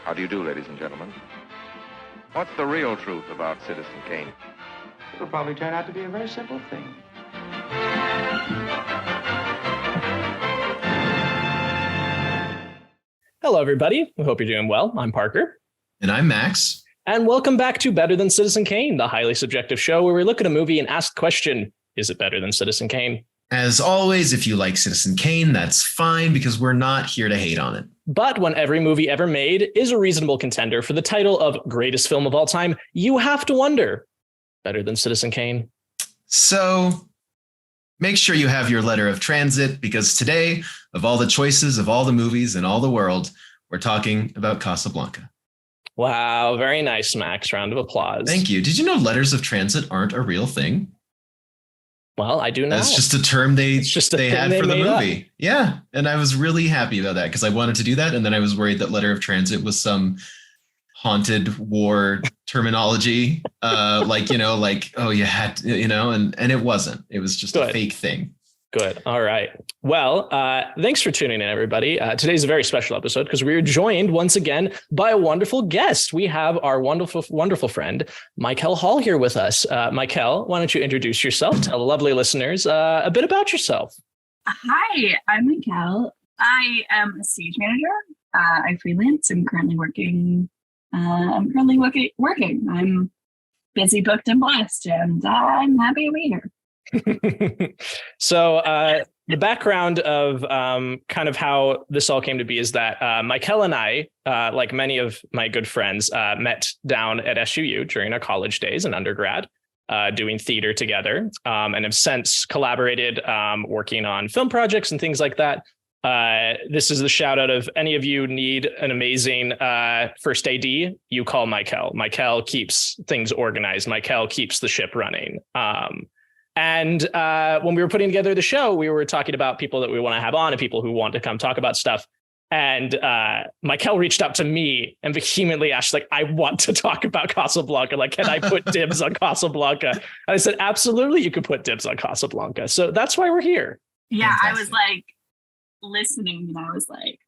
How do you do, ladies and gentlemen? What's the real truth about Citizen Kane? It'll probably turn out to be a very simple thing. Hello, everybody. We hope you're doing well. I'm Parker. And I'm Max. And welcome back to Better Than Citizen Kane, the highly subjective show where we look at a movie and ask the question, is it better than Citizen Kane? As always, if you like Citizen Kane, that's fine because we're not here to hate on it. But when every movie ever made is a reasonable contender for the title of greatest film of all time, you have to wonder, better than Citizen Kane? So make sure you have your letter of transit because today, of all the choices of all the movies in all the world, we're talking about Casablanca. Wow, very nice, Max. Round of applause. Thank you. Did you know letters of transit aren't a real thing? Well, I do know. That's just a term they had for the movie. Up. Yeah. And I was really happy about that because I wanted to do that. And then I was worried that letter of transit was some haunted war terminology. Oh, you had to, and it wasn't. It was just a fake thing. Good. All right. Well, thanks for tuning in, everybody. Today's a very special episode because we are joined once again by a wonderful guest. We have our wonderful, wonderful friend, MyKel Hall, here with us. MyKel, why don't you introduce yourself? Tell the lovely listeners a bit about yourself. Hi, I'm MyKel. I am a stage manager. I freelance. I'm currently working. I'm busy, booked, and blessed, and I'm happy to be here. So the background of kind of how this all came to be is that MyKel and I, like many of my good friends, met down at SUU during our college days in undergrad, doing theater together, and have since collaborated working on film projects and things like that. This is the shout out of any of you need an amazing first AD, you call MyKel. MyKel keeps things organized. MyKel keeps the ship running. And when we were putting together the show, we were talking about people that we want to have on and people who want to come talk about stuff. And MyKel reached out to me and vehemently asked, like, I want to talk about Casablanca. Like, can I put dibs on Casablanca? And I said, absolutely, you can put dibs on Casablanca. So that's why we're here. Yeah, fantastic. I was like listening and I was like,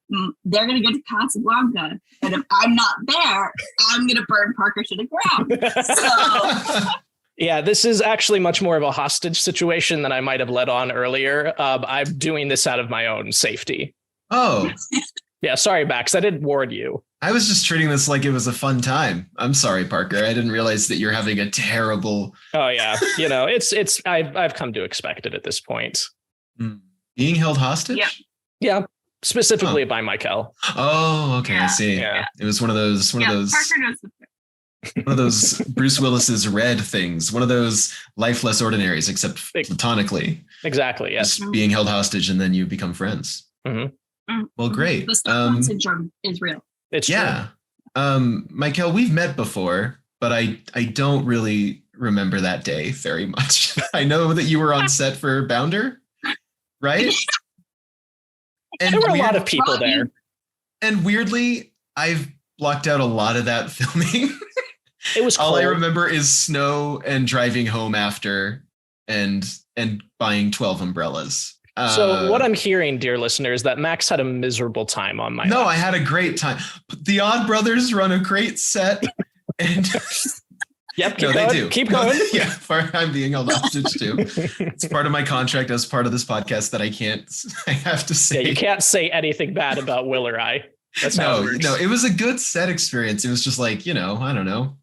they're going to get to Casablanca. And if I'm not there, I'm going to burn Parker to the ground. So... Yeah, this is actually much more of a hostage situation than I might have led on earlier. I'm doing this out of my own safety. Oh. Yeah, sorry, Max. I didn't warn you. I was just treating this like it was a fun time. I'm sorry, Parker. I didn't realize that you're having a terrible... Oh, yeah. It's I've come to expect it at this point. Being held hostage? Yeah. Specifically by MyKel. Oh, okay. Yeah. I see. Yeah. It was one of those... Parker knows the one of those Bruce Willis's Red things, one of those life less ordinaries, except platonically. Exactly. Yes. Just being held hostage and then you become friends. Mm-hmm. Well, great. The Stockholm syndrome is real. It's true. MyKel, we've met before, but I don't really remember that day very much. I know that you were on set for Bounder, right? And there were a lot of people there. And weirdly, I've blocked out a lot of that filming. It was cold. All I remember is snow and driving home after and buying 12 umbrellas. So what I'm hearing, dear listeners, that Max had a miserable time on my No, I had a great time. The Aud Brothers run a great set. And yep, they do. Keep going. Yeah, I'm being held hostage too. It's part of my contract as part of this podcast that I have to say. Yeah, you can't say anything bad about Will or I. That's how it works. No, it was a good set experience. It was just like, I don't know.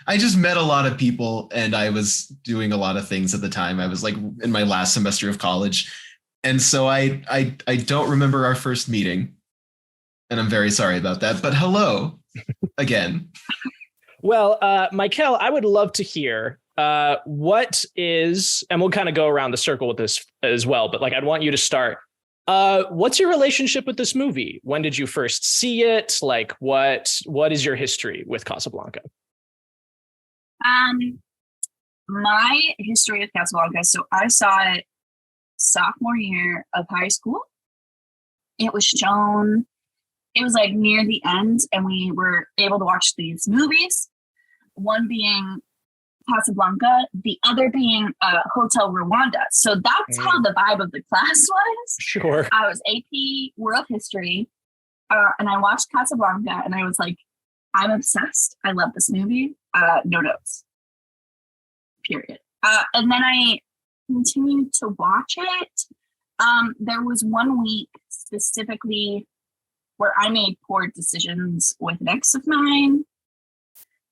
I just met a lot of people and I was doing a lot of things at the time. I was like in my last semester of college. And so I don't remember our first meeting. And I'm very sorry about that. But hello again. Well, MyKel, I would love to hear what is, and we'll kind of go around the circle with this as well. But I'd want you to start. What's your relationship with this movie? When did you first see it? What is your history with Casablanca? My history with Casablanca. So I saw it sophomore year of high school. It was shown. It was near the end, and we were able to watch these movies. One being Casablanca, the other being Hotel Rwanda. So that's how the vibe of the class was. Sure. I was AP World History, and I watched Casablanca, and I was like, I'm obsessed. I love this movie. No notes. Period. And then I continued to watch it. There was one week specifically where I made poor decisions with an ex of mine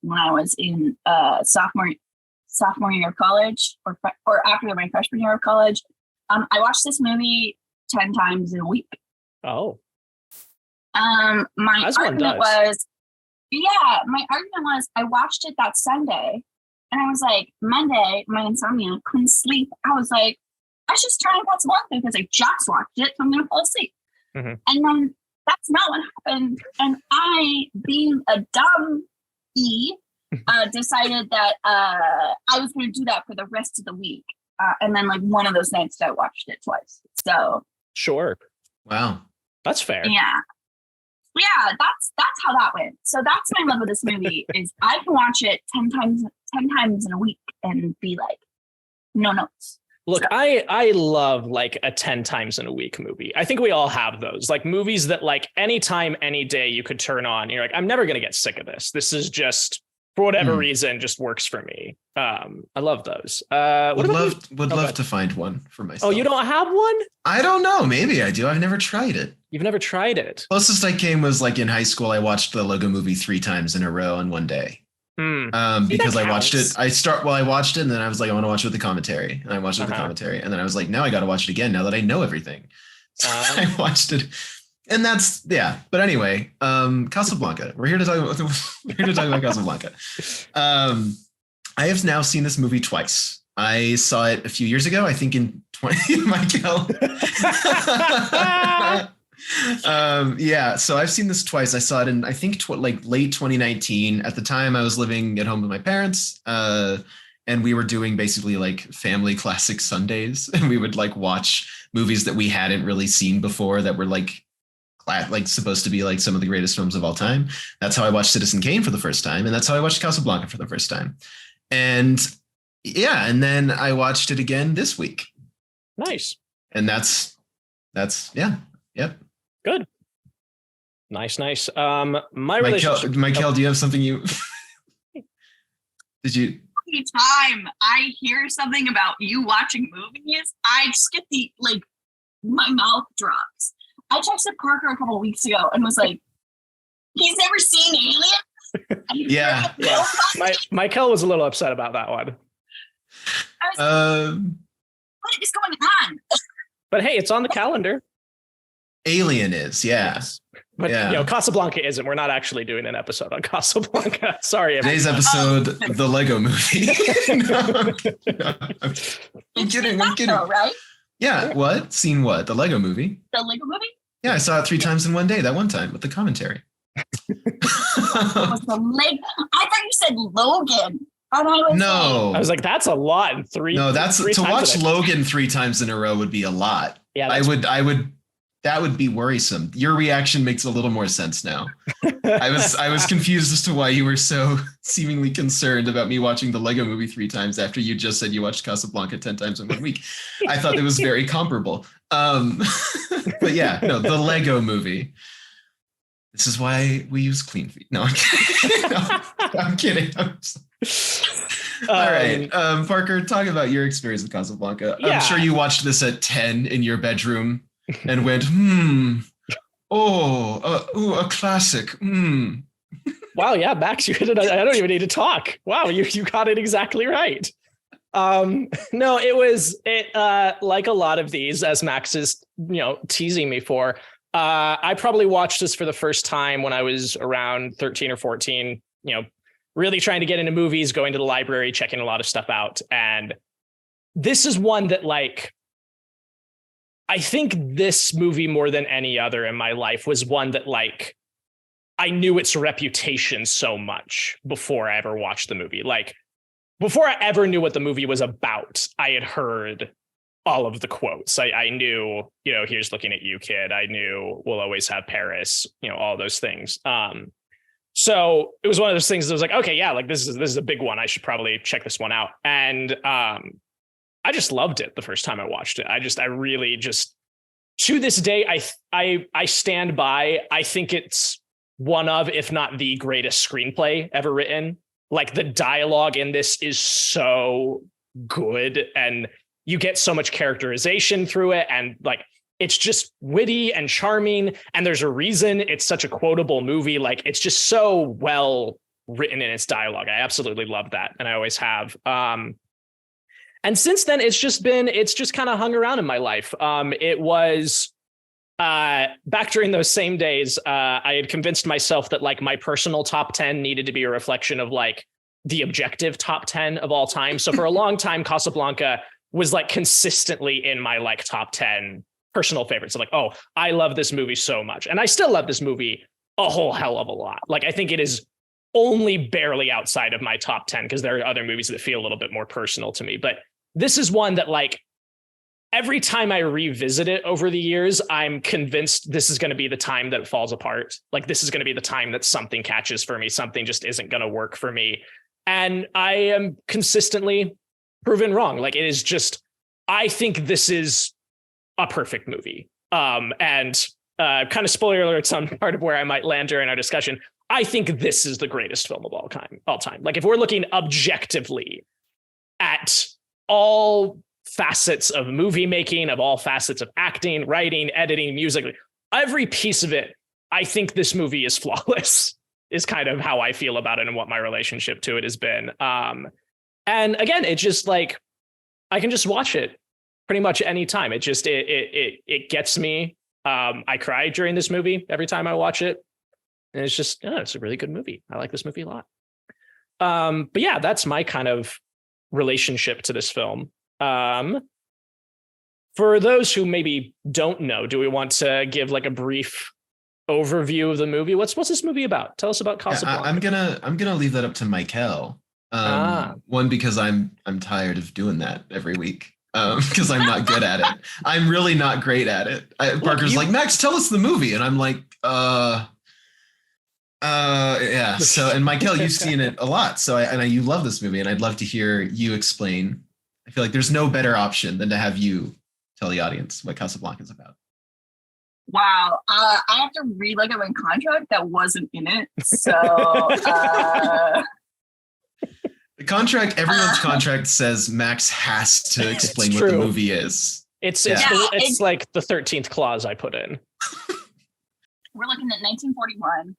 when I was in sophomore year of college, or after my freshman year of college. I watched this movie 10 times in a week. Oh. My argument was I watched it that Sunday, and I was like, Monday, my insomnia, couldn't sleep. I was like, I should just try and Casablanca because I just watched it, so I'm gonna fall asleep. Mm-hmm. And then that's not what happened. And I, being a dumb decided that I was gonna do that for the rest of the week. And then like one of those nights I watched it twice. So sure. Wow. That's fair. Yeah, that's how that went. So that's my love of this movie is I can watch it 10 times in a week and be like, no notes. Look, so. I love like a 10 times in a week movie. I think we all have those, like movies that like anytime, any day you could turn on. You're like, I'm never going to get sick of this. This is just, for whatever reason, just works for me. I love those. Would love to find one for myself. Oh, you don't have one? I don't know. Maybe I do. I've never tried it. You've never tried it? Closest I came was like in high school. I watched the Lego Movie 3 times in a row in one day. Because I watched it. I watched it and then I was like, I want to watch it with the commentary. And I watched it with the commentary. And then I was like, now I got to watch it again now that I know everything. So I watched it. And that's, yeah. But anyway, Casablanca. We're here to talk about Casablanca. I have now seen this movie twice. I saw it a few years ago, I think in MyKel. So I've seen this twice. I saw it in, I think late 2019. At the time I was living at home with my parents, and we were doing basically like family classic Sundays, and we would like watch movies that we hadn't really seen before that were like supposed to be like some of the greatest films of all time. That's how I watched Citizen Kane for the first time, and that's how I watched Casablanca for the first time. And yeah, and then I watched it again this week. Nice. And that's yeah. Yep. Good. Nice. MyKel, do you have something you did you every time I hear something about you watching movies, I just get my mouth drops. I texted Parker a couple of weeks ago and was like, he's never seen Alien? Yeah. MyKel was a little upset about that one. I was like, what is going on? But hey, it's on the calendar. Alien is, yeah. Yes. But Casablanca isn't. We're not actually doing an episode on Casablanca. Sorry. Today's episode, the Lego movie. I'm kidding. Though, right? Yeah. What? Seen what? The Lego movie? The Lego movie? Yeah, I saw it 3 times in one day. That one time with the commentary. I thought you said Logan. And I was like, that's a lot in 3. No, that's to watch Logan 3 times in a row would be a lot. Yeah, I would. That would be worrisome. Your reaction makes a little more sense now. I was confused as to why you were so seemingly concerned about me watching the Lego movie 3 times after you just said you watched Casablanca 10 times in 1 week. I thought it was very comparable. But yeah, no, the Lego movie. This is why we use clean feet. No, I'm kidding. I'm kidding. All right. Parker, talk about your experience with Casablanca. Yeah. I'm sure you watched this at 10 in your bedroom and went, a classic. Wow, yeah, Max, you hit it. I don't even need to talk. Wow, you got it exactly right. No, it like a lot of these, as Max is, teasing me for. I probably watched this for the first time when I was around 13 or 14, really trying to get into movies, going to the library, checking a lot of stuff out. And this is one that I think this movie more than any other in my life was one that I knew its reputation so much before I ever watched the movie. Before I ever knew what the movie was about, I had heard all of the quotes. I knew, here's looking at you, kid. I knew we'll always have Paris, all those things. So it was one of those things that was like, okay, yeah, this is a big one. I should probably check this one out. And I just loved it the first time I watched it. I really just, to this day, I stand by. I think it's one of, if not the greatest screenplay ever written. Like, the dialogue in this is so good, and you get so much characterization through it, and like, it's just witty and charming, and there's a reason it's such a quotable movie. Like, it's just so well written in its dialogue. I absolutely love that, and I always have. And since then, it's just kind of hung around in my life. It was back during those same days, I had convinced myself that like my personal top 10 needed to be a reflection of like the objective top 10 of all time. So for a long time, Casablanca was like consistently in my like top 10 personal favorites. So like, oh, I love this movie so much. And I still love this movie a whole hell of a lot. Like, I think it is only barely outside of my top 10 because there are other movies that feel a little bit more personal to me. But this is one that like, every time I revisit it over the years, I'm convinced this is going to be the time that it falls apart. Like, this is going to be the time that something catches for me. Something just isn't going to work for me. And I am consistently proven wrong. Like, it is just, I think this is a perfect movie. And kind of spoiler alert, some part of where I might land during our discussion, I think this is the greatest film of all time. Like, if we're looking objectively at all facets of movie making, of all facets of acting, writing, editing, music, every piece of it, I think this movie is flawless, is kind of how I feel about it and what my relationship to it has been. And again, it's just like, I can just watch it pretty much any time. It just, it gets me. I cry during this movie every time I watch it. And it's just, it's a really good movie. I like this movie a lot. But yeah, that's my kind of relationship to this film. For those who maybe don't know, do we want to give like a brief overview of the movie? What's this movie about? Tell us about Casablanca. Yeah, I'm gonna leave that up to MyKel. One, because I'm tired of doing that every week. Because I'm not good at it. I'm really not great at it. Parker's like, Max, tell us the movie, and I'm like, yeah. So, and MyKel, you've seen it a lot, so you love this movie, and I'd love to hear you explain. I feel like there's no better option than to have you tell the audience what Casablanca is about. Wow. I have to read like my contract that wasn't in it. So the contract, everyone's contract says Max has to explain what the movie is. It's like the 13th clause I put in. We're looking at 1941.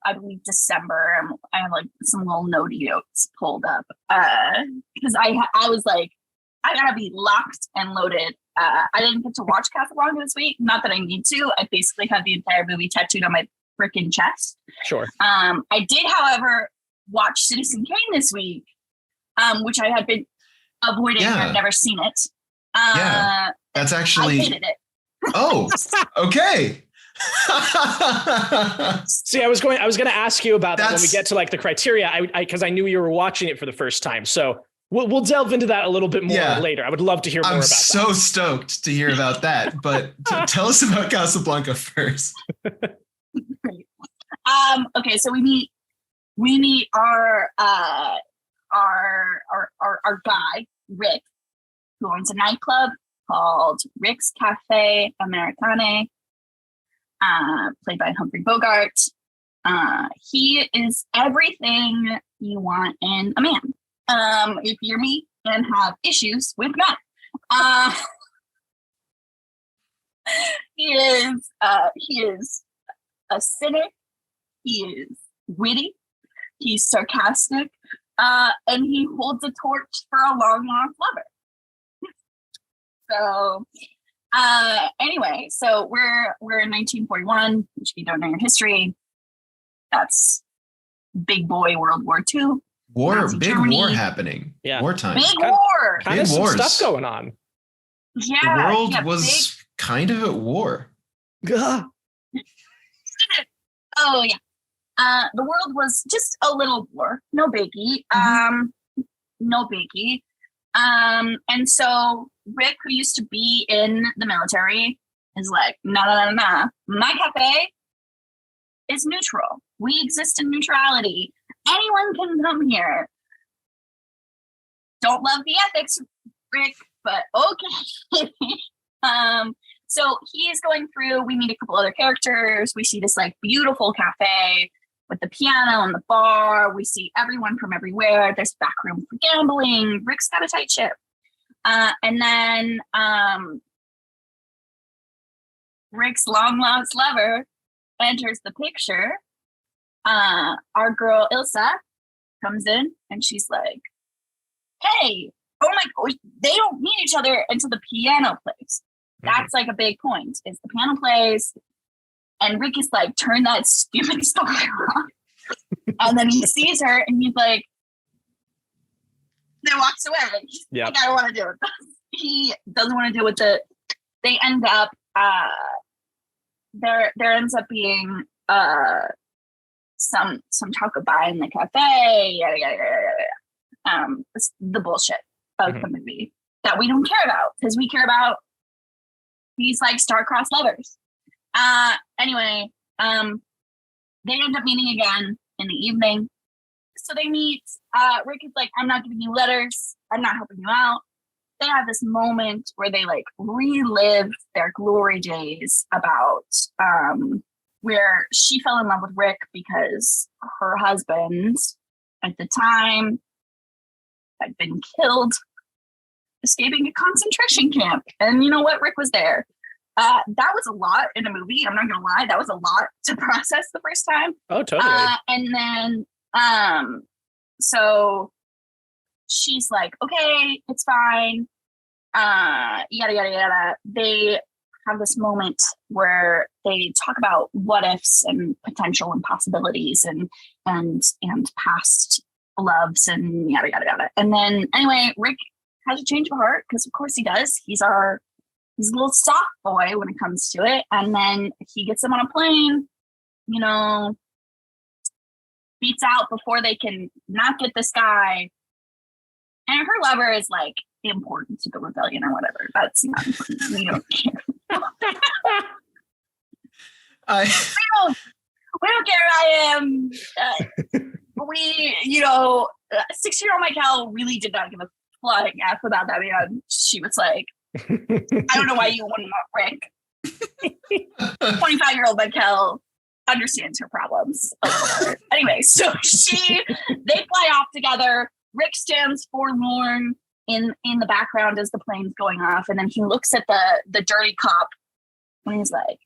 I believe December. I have like some little notes pulled up because I was like, I gotta be locked and loaded. I didn't get to watch Casablanca this week. Not that I need to. I basically have the entire movie tattooed on my freaking chest. Sure. I did, however, watch Citizen Kane this week, which I had been avoiding. Yeah. I've never seen it. Yeah, that's actually. I hated it. Oh, okay. See, I was going to ask you about that when we get to like the criteria. Because I knew you were watching it for the first time, so we'll delve into that a little bit more later. I would love to hear more about that. I'm so stoked to hear about that, but tell us about Casablanca first. Okay, so we meet our guy Rick, who owns a nightclub called Rick's Cafe Americane. Played by Humphrey Bogart. He is everything you want in a man. If you're me and have issues with men, he is a cynic. He is witty. He's sarcastic, and he holds a torch for a long lost lover. So. Anyway, so we're in 1941, which if you don't know your history, that's big boy World War II. Big Germany. War happening. Yeah. Wartime. Big war. Kind of some stuff going on. Yeah. The world was kind of at war. Oh yeah. The world was just a little war. No biggie. No biggie. And so Rick, who used to be in the military, is like, no. My cafe is neutral. We exist in neutrality. Anyone can come here. Don't love the ethics, Rick, but okay. So he's going through, we meet a couple other characters. We see this like beautiful cafe with the piano and the bar. We see everyone from everywhere. There's a back room for gambling. Rick's got a tight ship. And then Rick's long lost lover enters the picture. Our girl Ilsa comes in and she's like, hey, oh my gosh, they don't meet each other until the piano plays. That's like a big point, is the piano plays and Rick is like, turn that stupid song off. And then he sees her and he's like, then walks away. Yeah, like, I don't want to deal with this. He doesn't want to deal with it. They end up there ends up being some talk about in the cafe, yada, yada, yada, yada. It's the bullshit of the movie that we don't care about, because we care about these like star-crossed lovers. Anyway, they end up meeting again in the evening. So they meet. Rick is like, I'm not giving you letters. I'm not helping you out. They have this moment where they like relive their glory days about where she fell in love with Rick because her husband at the time had been killed escaping a concentration camp. And you know what? Rick was there. That was a lot in a movie. I'm not going to lie. That was a lot to process the first time. Oh, totally. And then, so she's like, okay, it's fine. Yada, yada, yada. They have this moment where they talk about what ifs and potential and possibilities and past loves and yada, yada, yada. And then anyway, Rick has a change of heart, because of course he does. He's a little soft boy when it comes to it. And then he gets them on a plane, you know, beats out before they can not get this guy. And her lover is like important to the rebellion or whatever. That's not important. We don't care. We don't care. I am. You know, 6-year-old MyKel really did not give a flying F about that man. She was like, I don't know why you wouldn't want Rick. 25-year-old MyKel understands her problems a little bit. Anyway, so they fly off together. Rick stands forlorn in the background as the plane's going off, and then he looks at the dirty cop and he's like,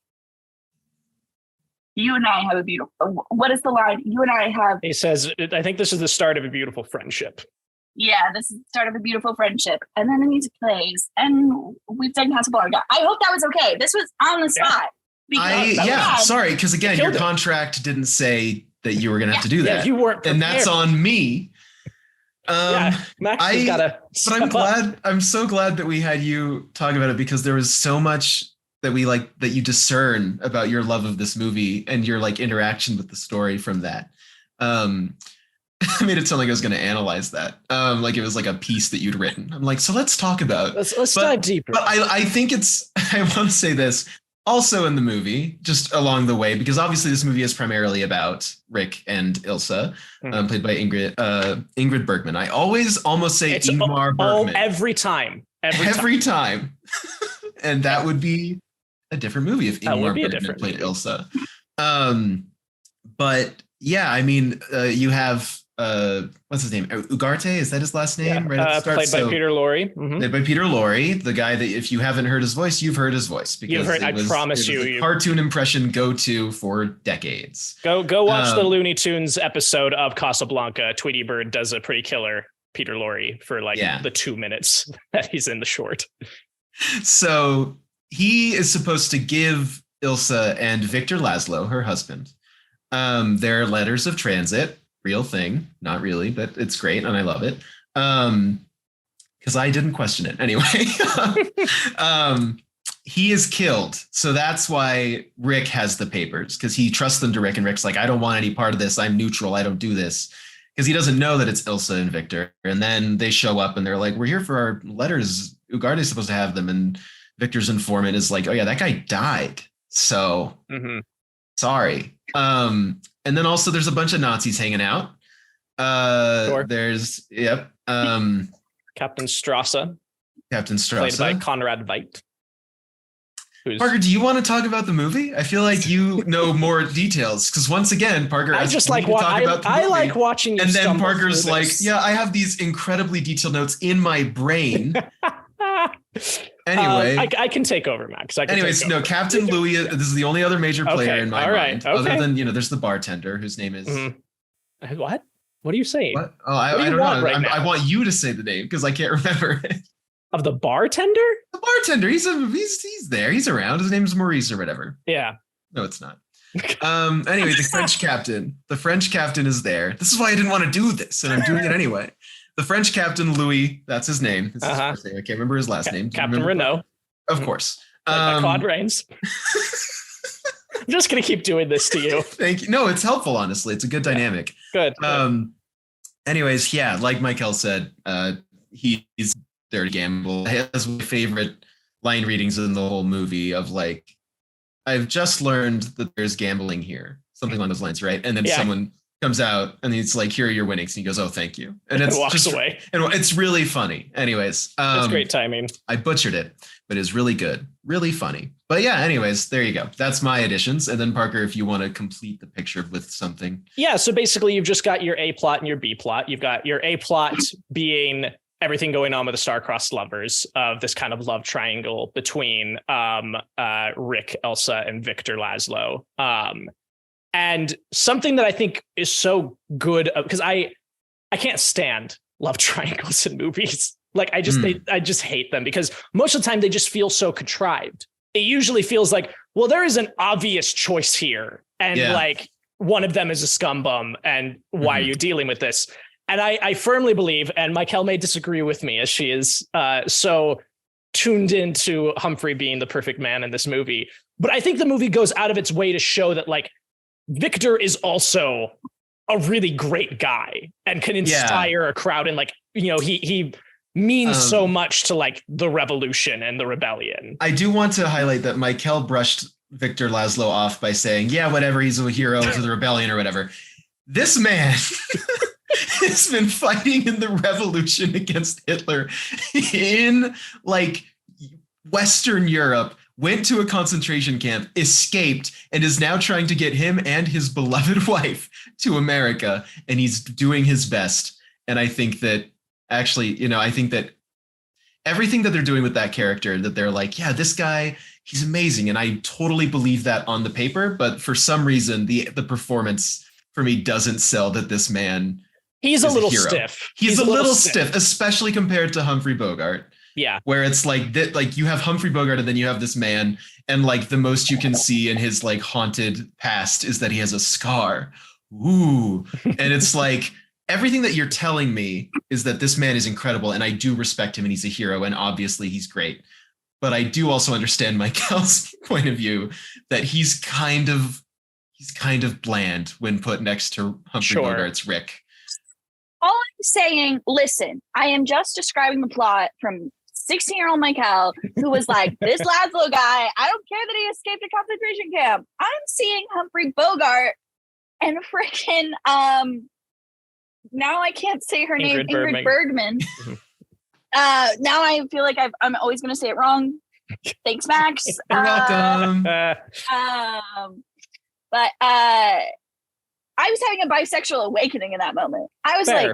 you and I have a beautiful, what is the line? You and I have, he says, I think this is the start of a beautiful friendship. Yeah, this is the start of a beautiful friendship. And then the music plays and we've done Casablanca. I hope that was okay. This was on the spot. Sorry, because again, your contract didn't say that you were going to have to do that. Yeah, you weren't prepared. And that's on me. Max has got to. But I'm so glad that we had you talk about it, because there was so much that we like that you discern about your love of this movie and your like interaction with the story from that. I made it sound like I was going to analyze that. Like it was like a piece that you'd written. I'm like, so let's talk about. Let's dive deeper. But I think I want to say this also in the movie, just along the way, because obviously this movie is primarily about Rick and Ilsa, played by Ingrid Bergman. I always almost say Ingmar Bergman. Every time. And that would be a different movie if Ingmar Bergman played Ilsa. But yeah, I mean, you have what's his name? Ugarte, is that his last name? Yeah. Right at the start. Played by Peter Lorre. Played by Peter Lorre, the guy that if you haven't heard his voice, you've heard his voice, because I promise you, cartoon impression go-to for decades. Go watch the Looney Tunes episode of Casablanca. Tweety Bird does a pretty killer Peter Lorre for the 2 minutes that he's in the short. So he is supposed to give Ilsa and Victor Laszlo, her husband, their letters of transit. Real thing, not really, but it's great and I love it. Because I didn't question it anyway. He is killed, so that's why Rick has the papers, because he trusts them to Rick, and Rick's like, I don't want any part of this. I'm neutral. I don't do this, because he doesn't know that it's Ilsa and Victor. And then they show up and they're like, we're here for our letters. Ugarte is supposed to have them, and Victor's informant is like, oh yeah, that guy died. So sorry. And then also there's a bunch of Nazis hanging out. Sure. There's Captain Strasse. Played by Conrad Veidt. Parker, do you want to talk about the movie? I feel like you know more details because once again, Parker, I just like I like watching you. And then Parker's like, yeah, I have these incredibly detailed notes in my brain. Anyway, I can take over, Max. Anyways, no, Captain Louis. This is the only other major player in my mind. Okay. Other than there's the bartender whose name is What? What are you saying? What? Oh, I don't know. I want you to say the name because I can't remember it. Of the bartender? The bartender. He's there. He's around. His name's Maurice or whatever. Yeah. No, it's not. Anyway, the French captain. The French captain is there. This is why I didn't want to do this, and I'm doing it anyway. The French captain, Louis, that's his name. That's his first name. I can't remember his last name. Captain Renault. Of course. Claude Rains. I'm just going to keep doing this to you. Thank you. No, it's helpful, honestly. It's a good dynamic. Good. Anyways, yeah, like MyKel said, he's there to gamble. He has my favorite line readings in the whole movie of like, I've just learned that there's gambling here. Something along those lines, right? And then someone comes out and he's like, here are your winnings. And he goes, oh, thank you. And it's walks away. And it's really funny. Anyways. It's great timing. I butchered it, but it's really good. Really funny. But yeah, anyways, there you go. That's my additions. And then Parker, if you want to complete the picture with something. Yeah. So basically you've just got your A plot and your B plot. You've got your A plot being everything going on with the star-crossed lovers of this kind of love triangle between Rick, Elsa, and Victor Laszlo. And something that I think is so good because I can't stand love triangles in movies. Like I just hate them because most of the time they just feel so contrived. It usually feels like, well, there is an obvious choice here. And like one of them is a scum bum. And why are you dealing with this? And I firmly believe, and MyKel may disagree with me as she is so tuned into Humphrey being the perfect man in this movie. But I think the movie goes out of its way to show that like Victor is also a really great guy and can inspire a crowd. And like, he means so much to like the revolution and the rebellion. I do want to highlight that MyKel brushed Victor Laszlo off by saying, yeah, whatever, he's a hero to the rebellion or whatever. This man has been fighting in the revolution against Hitler in like Western Europe, went to a concentration camp, escaped, and is now trying to get him and his beloved wife to America. And he's doing his best. And I think that actually, I think that everything that they're doing with that character, that they're like, yeah, this guy, he's amazing. And I totally believe that on the paper. But for some reason, the performance for me doesn't sell that this man He's a little stiff. He's a little stiff, especially compared to Humphrey Bogart. Yeah. Where it's like that, like you have Humphrey Bogart and then you have this man, and like the most you can see in his like haunted past is that he has a scar. Ooh. And it's like everything that you're telling me is that this man is incredible and I do respect him and he's a hero and obviously he's great. But I do also understand MyKel's point of view that he's kind of bland when put next to Humphrey Bogart's Rick. All I'm saying, listen, I am just describing the plot from 16-year-old MyKel, who was like, this Laszlo guy, I don't care that he escaped a concentration camp. I'm seeing Humphrey Bogart and freaking, now I can't say her name, Ingrid Bergman. Now I feel like I'm always going to say it wrong. Thanks, Max. You're welcome. But I was having a bisexual awakening in that moment. I was like,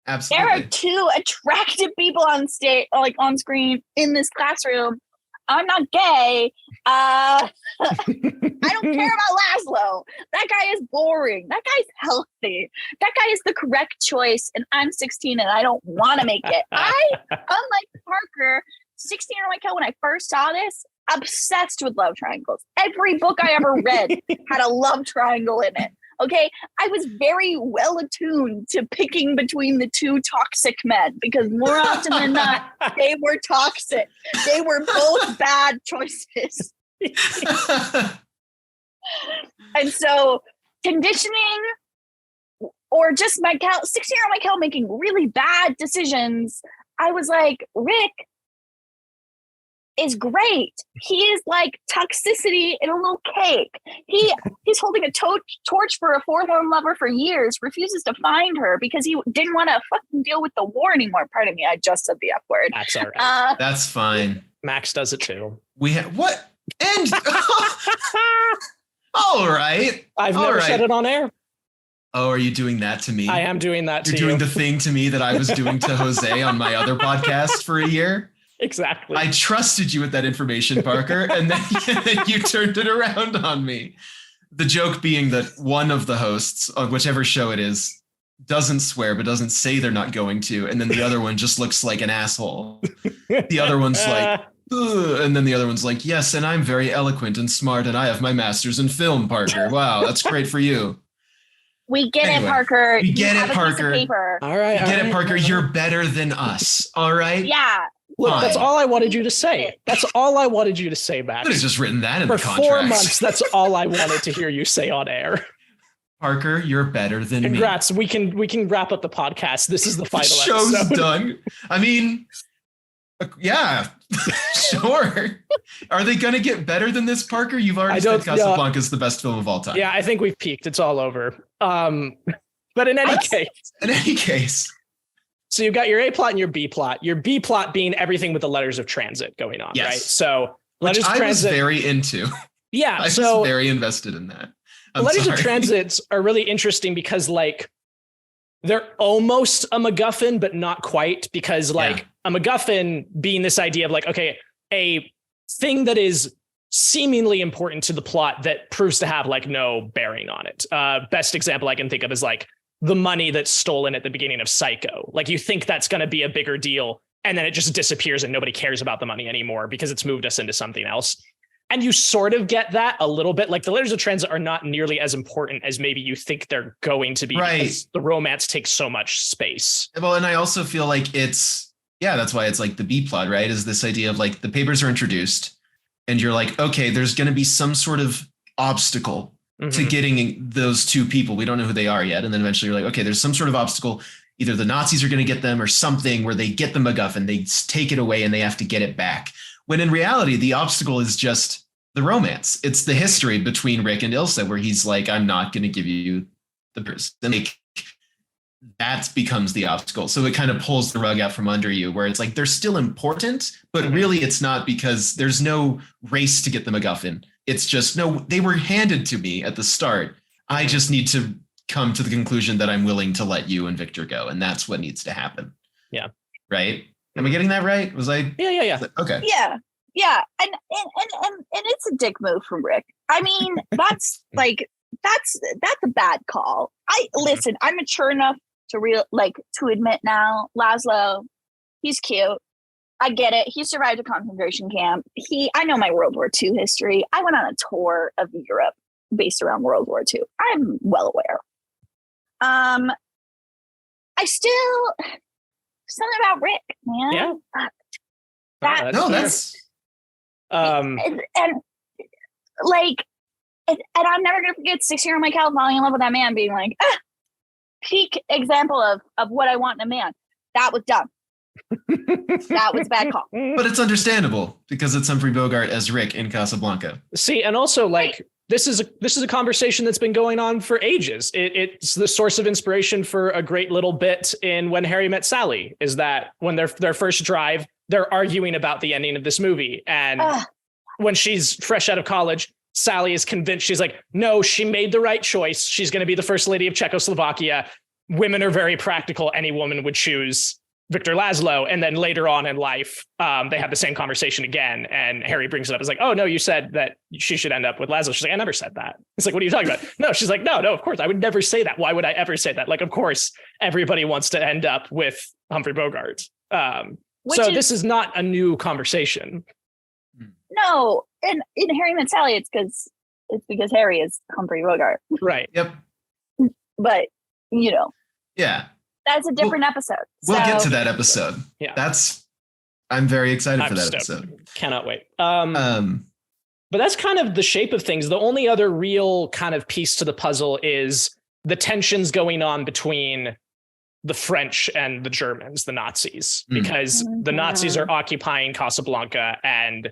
absolutely. There are two attractive people on stage, like on screen in this classroom. I'm not gay. I don't care about Laszlo. That guy is boring. That guy's healthy. That guy is the correct choice. And I'm 16 and I don't want to make it. Unlike Parker, 16-year-old MyKel, when I first saw this, obsessed with love triangles. Every book I ever read had a love triangle in it. Okay, I was very well attuned to picking between the two toxic men because more often than not, they were toxic. They were both bad choices. And so conditioning or just MyKel, 16-year-old MyKel making really bad decisions, I was like, Rick is great. He is like toxicity in a little cake. He's holding a torch for a forlorn lover for years, refuses to find her because he didn't want to fucking deal with the war anymore. Pardon me, I just said the F word. That's all right. That's fine. Max does it too. We have what? And all right. I've never said it on air. Oh, are you doing that to me? I am doing that to you. You're doing the thing to me that I was doing to Jose on my other podcast for a year? Exactly. I trusted you with that information, Parker, and then you turned it around on me. The joke being that one of the hosts on whichever show it is doesn't swear, but doesn't say they're not going to. And then the other one just looks like an asshole. The other one's like, ugh, and then the other one's like, yes, and I'm very eloquent and smart, and I have my master's in film, Parker. Wow, that's great for you. We get it, Parker. We get it, Parker. All right. We get it, Parker. You're better than us. All right? Yeah. Look, that's all I wanted you to say. That's all I wanted you to say, Max. I could have just written that in the contract. For 4 months, that's all I wanted to hear you say on air. Parker, you're better than Congrats. me. We can wrap up the podcast. This is the final Show's episode. done. I mean, yeah, sure. Are they going to get better than this, Parker? You've already said Casablanca is the best film of all time. Yeah, I think we've peaked. It's all over. But in any case. So you've got your A plot and your B plot. Your B plot being everything with the letters of transit going on, right? So letters of transit. I was very into. Yeah, I was very invested in that. Letters of transits are really interesting because they're almost a MacGuffin, but not quite, because a MacGuffin being this idea of a thing that is seemingly important to the plot that proves to have no bearing on it. Best example I can think of is the money that's stolen at the beginning of Psycho. You think that's going to be a bigger deal, and then it just disappears and nobody cares about the money anymore because it's moved us into something else. And you sort of get that a little bit. The letters of transit are not nearly as important as maybe you think they're going to be, because the romance takes so much space. Well, and I also feel like that's why it's the B plot, right? Is this idea of the papers are introduced and you're okay, there's going to be some sort of obstacle to getting those two people. We don't know who they are yet. And then eventually you're okay, there's some sort of obstacle. Either the Nazis are going to get them or something where they get the MacGuffin, they take it away and they have to get it back. When in reality, the obstacle is just the romance. It's the history between Rick and Elsa, where he's I'm not going to give you the person. That becomes the obstacle. So it kind of pulls the rug out from under you, where it's they're still important, but really it's not, because there's no race to get the MacGuffin. It's just, no, they were handed to me at the start. I just need to come to the conclusion that I'm willing to let you and Victor go. And that's what needs to happen. Yeah. Right? Am I getting that right? Was I? Yeah. Okay. Yeah. And it's a dick move from Rick. I mean, that's a bad call. I'm mature enough to admit now, Laszlo, he's cute. I get it. He survived a concentration camp. I know my World War II history. I went on a tour of Europe based around World War II. I'm well aware. I still something about Rick, man. Yeah. And I'm never gonna forget 6-year-old MyKel falling in love with that man, being peak example of what I want in a man. That was dumb. That was a bad call. But it's understandable because it's Humphrey Bogart as Rick in Casablanca. See, and also this is a conversation that's been going on for ages. It's the source of inspiration for a great little bit in When Harry Met Sally, is that when their first drive, they're arguing about the ending of this movie. And when she's fresh out of college, Sally is convinced, she's no, she made the right choice. She's going to be the first lady of Czechoslovakia. Women are very practical. Any woman would choose Victor Laszlo. And then later on in life, they have the same conversation again. And Harry brings it up. It's oh, no, you said that she should end up with Laszlo. She's I never said that. It's what are you talking about? No, she's no, of course, I would never say that. Why would I ever say that? Of course, everybody wants to end up with Humphrey Bogart. This is not a new conversation. No, and in Harry Met Sally, it's because Harry is Humphrey Bogart. Right. Yep. But, Yeah. That's a different episode. We'll get to that episode. Yeah. I'm very excited for that episode. Cannot wait. But that's kind of the shape of things. The only other real kind of piece to the puzzle is the tensions going on between the French and the Germans, the Nazis, because the Nazis are occupying Casablanca and,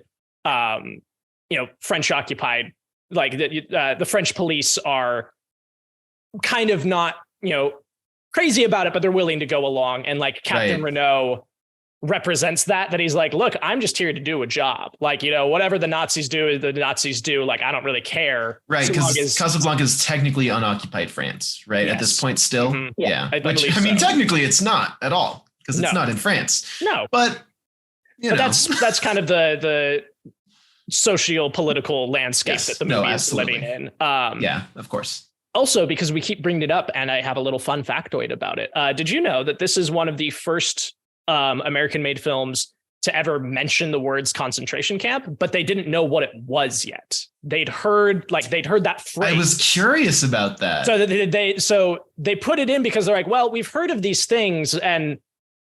French occupied, the French police are kind of not, crazy about it, but they're willing to go along. And Captain Renault represents that he's like, look, I'm just here to do a job. Like, you know, whatever the Nazis do, the Nazis do. Like, I don't really care. Right, because Casablanca is technically unoccupied France, right? Yes. At this point still. Mhm. Yeah. Which, I mean, technically it's not at all, because it's No. not in France. No. But, you know. That's kind of the socio-political landscape that the movie is living in. Yeah, of course. Also, because we keep bringing it up, and I have a little fun factoid about it. Did you know that this is one of the first American-made films to ever mention the words concentration camp, but they didn't know what it was yet. They'd heard that phrase. I was curious about that. So they put it in because they're like, well, we've heard of these things, and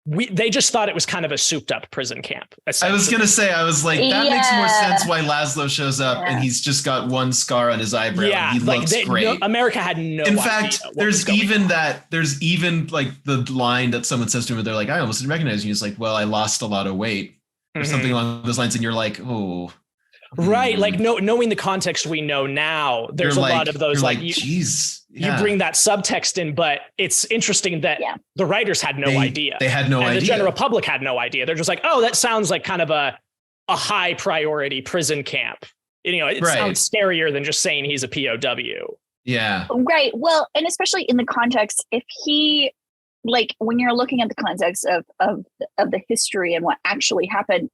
they just thought it was kind of a souped up prison camp. I was going to say, I was like, that makes more sense why Laszlo shows up and he's just got one scar on his eyebrow. Yeah, and he looks great. America had no idea. In fact, there's even like the line that someone says to him, they're like, I almost didn't recognize you. He's like, well, I lost a lot of weight or something along those lines. And you're like, oh. Right. Like knowing the context we know now, there's a lot of those geez. You bring that subtext in, but it's interesting that the writers had no idea. They had no idea. The general public had no idea. They're just like, oh, that sounds like kind of a high priority prison camp. You know, it sounds scarier than just saying he's a POW. Yeah. Right. Well, and especially in the context, if he, like, when you're looking at the context of the history and what actually happened,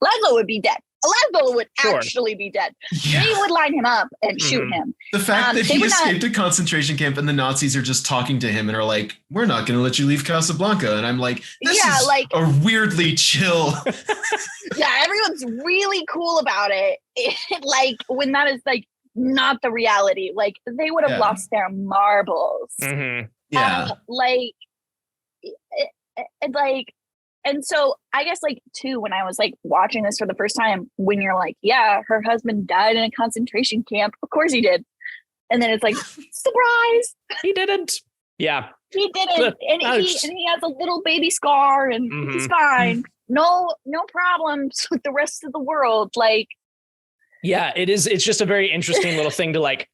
Laszlo would be dead. Laszlo would actually be dead. Yeah. They would line him up and shoot him. The fact that he escaped a concentration camp and the Nazis are just talking to him and are like, we're not going to let you leave Casablanca. And I'm like, this is like a weirdly chill. Yeah, everyone's really cool about it. Like, when that is like not the reality, like they would have lost their marbles. Mm-hmm. Yeah. And so I guess like too, when I was like watching this for the first time, when you're like, yeah, her husband died in a concentration camp. Of course he did. And then it's like, surprise. He didn't. Yeah. He didn't. And he has a little baby scar and he's fine. No problems with the rest of the world. Like, yeah, it is. It's just a very interesting little thing to like,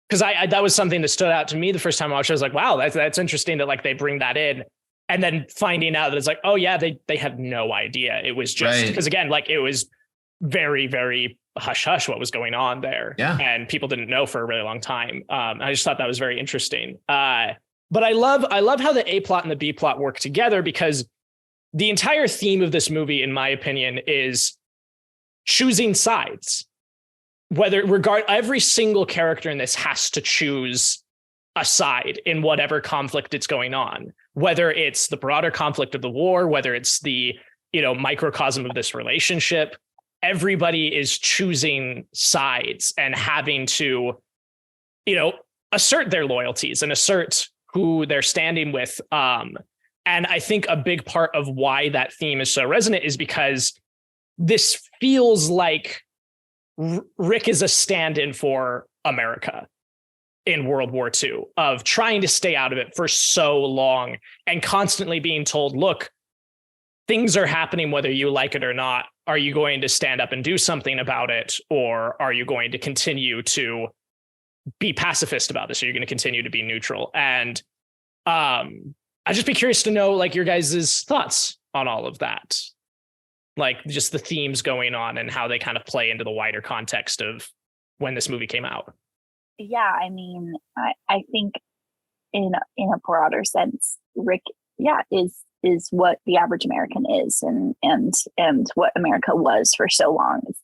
because I that was something that stood out to me the first time I watched it. I was like, wow, that's interesting that like they bring that in. And then finding out that it's like, oh yeah, they have no idea. It was just because again, like it was very, very hush hush what was going on there. Yeah. And people didn't know for a really long time. I just thought that was very interesting. But I love how the A plot and the B plot work together, because the entire theme of this movie, in my opinion, is choosing sides. Every single character in this has to choose a side in whatever conflict it's going on, whether it's the broader conflict of the war, whether it's the, you know, microcosm of this relationship. Everybody is choosing sides and having to, you know, assert their loyalties and assert who they're standing with. And I think a big part of why that theme is so resonant is because this feels like Rick is a stand-in for America in World War II, of trying to stay out of it for so long and constantly being told, look, things are happening whether you like it or not. Are you going to stand up and do something about it? Or are you going to continue to be pacifist about this? Or are you going to continue to be neutral? And I'd just be curious to know like your guys' thoughts on all of that. Like just the themes going on and how they kind of play into the wider context of when this movie came out. Yeah, I mean, I think in a broader sense, Rick, is what the average American is, and what America was for so long, is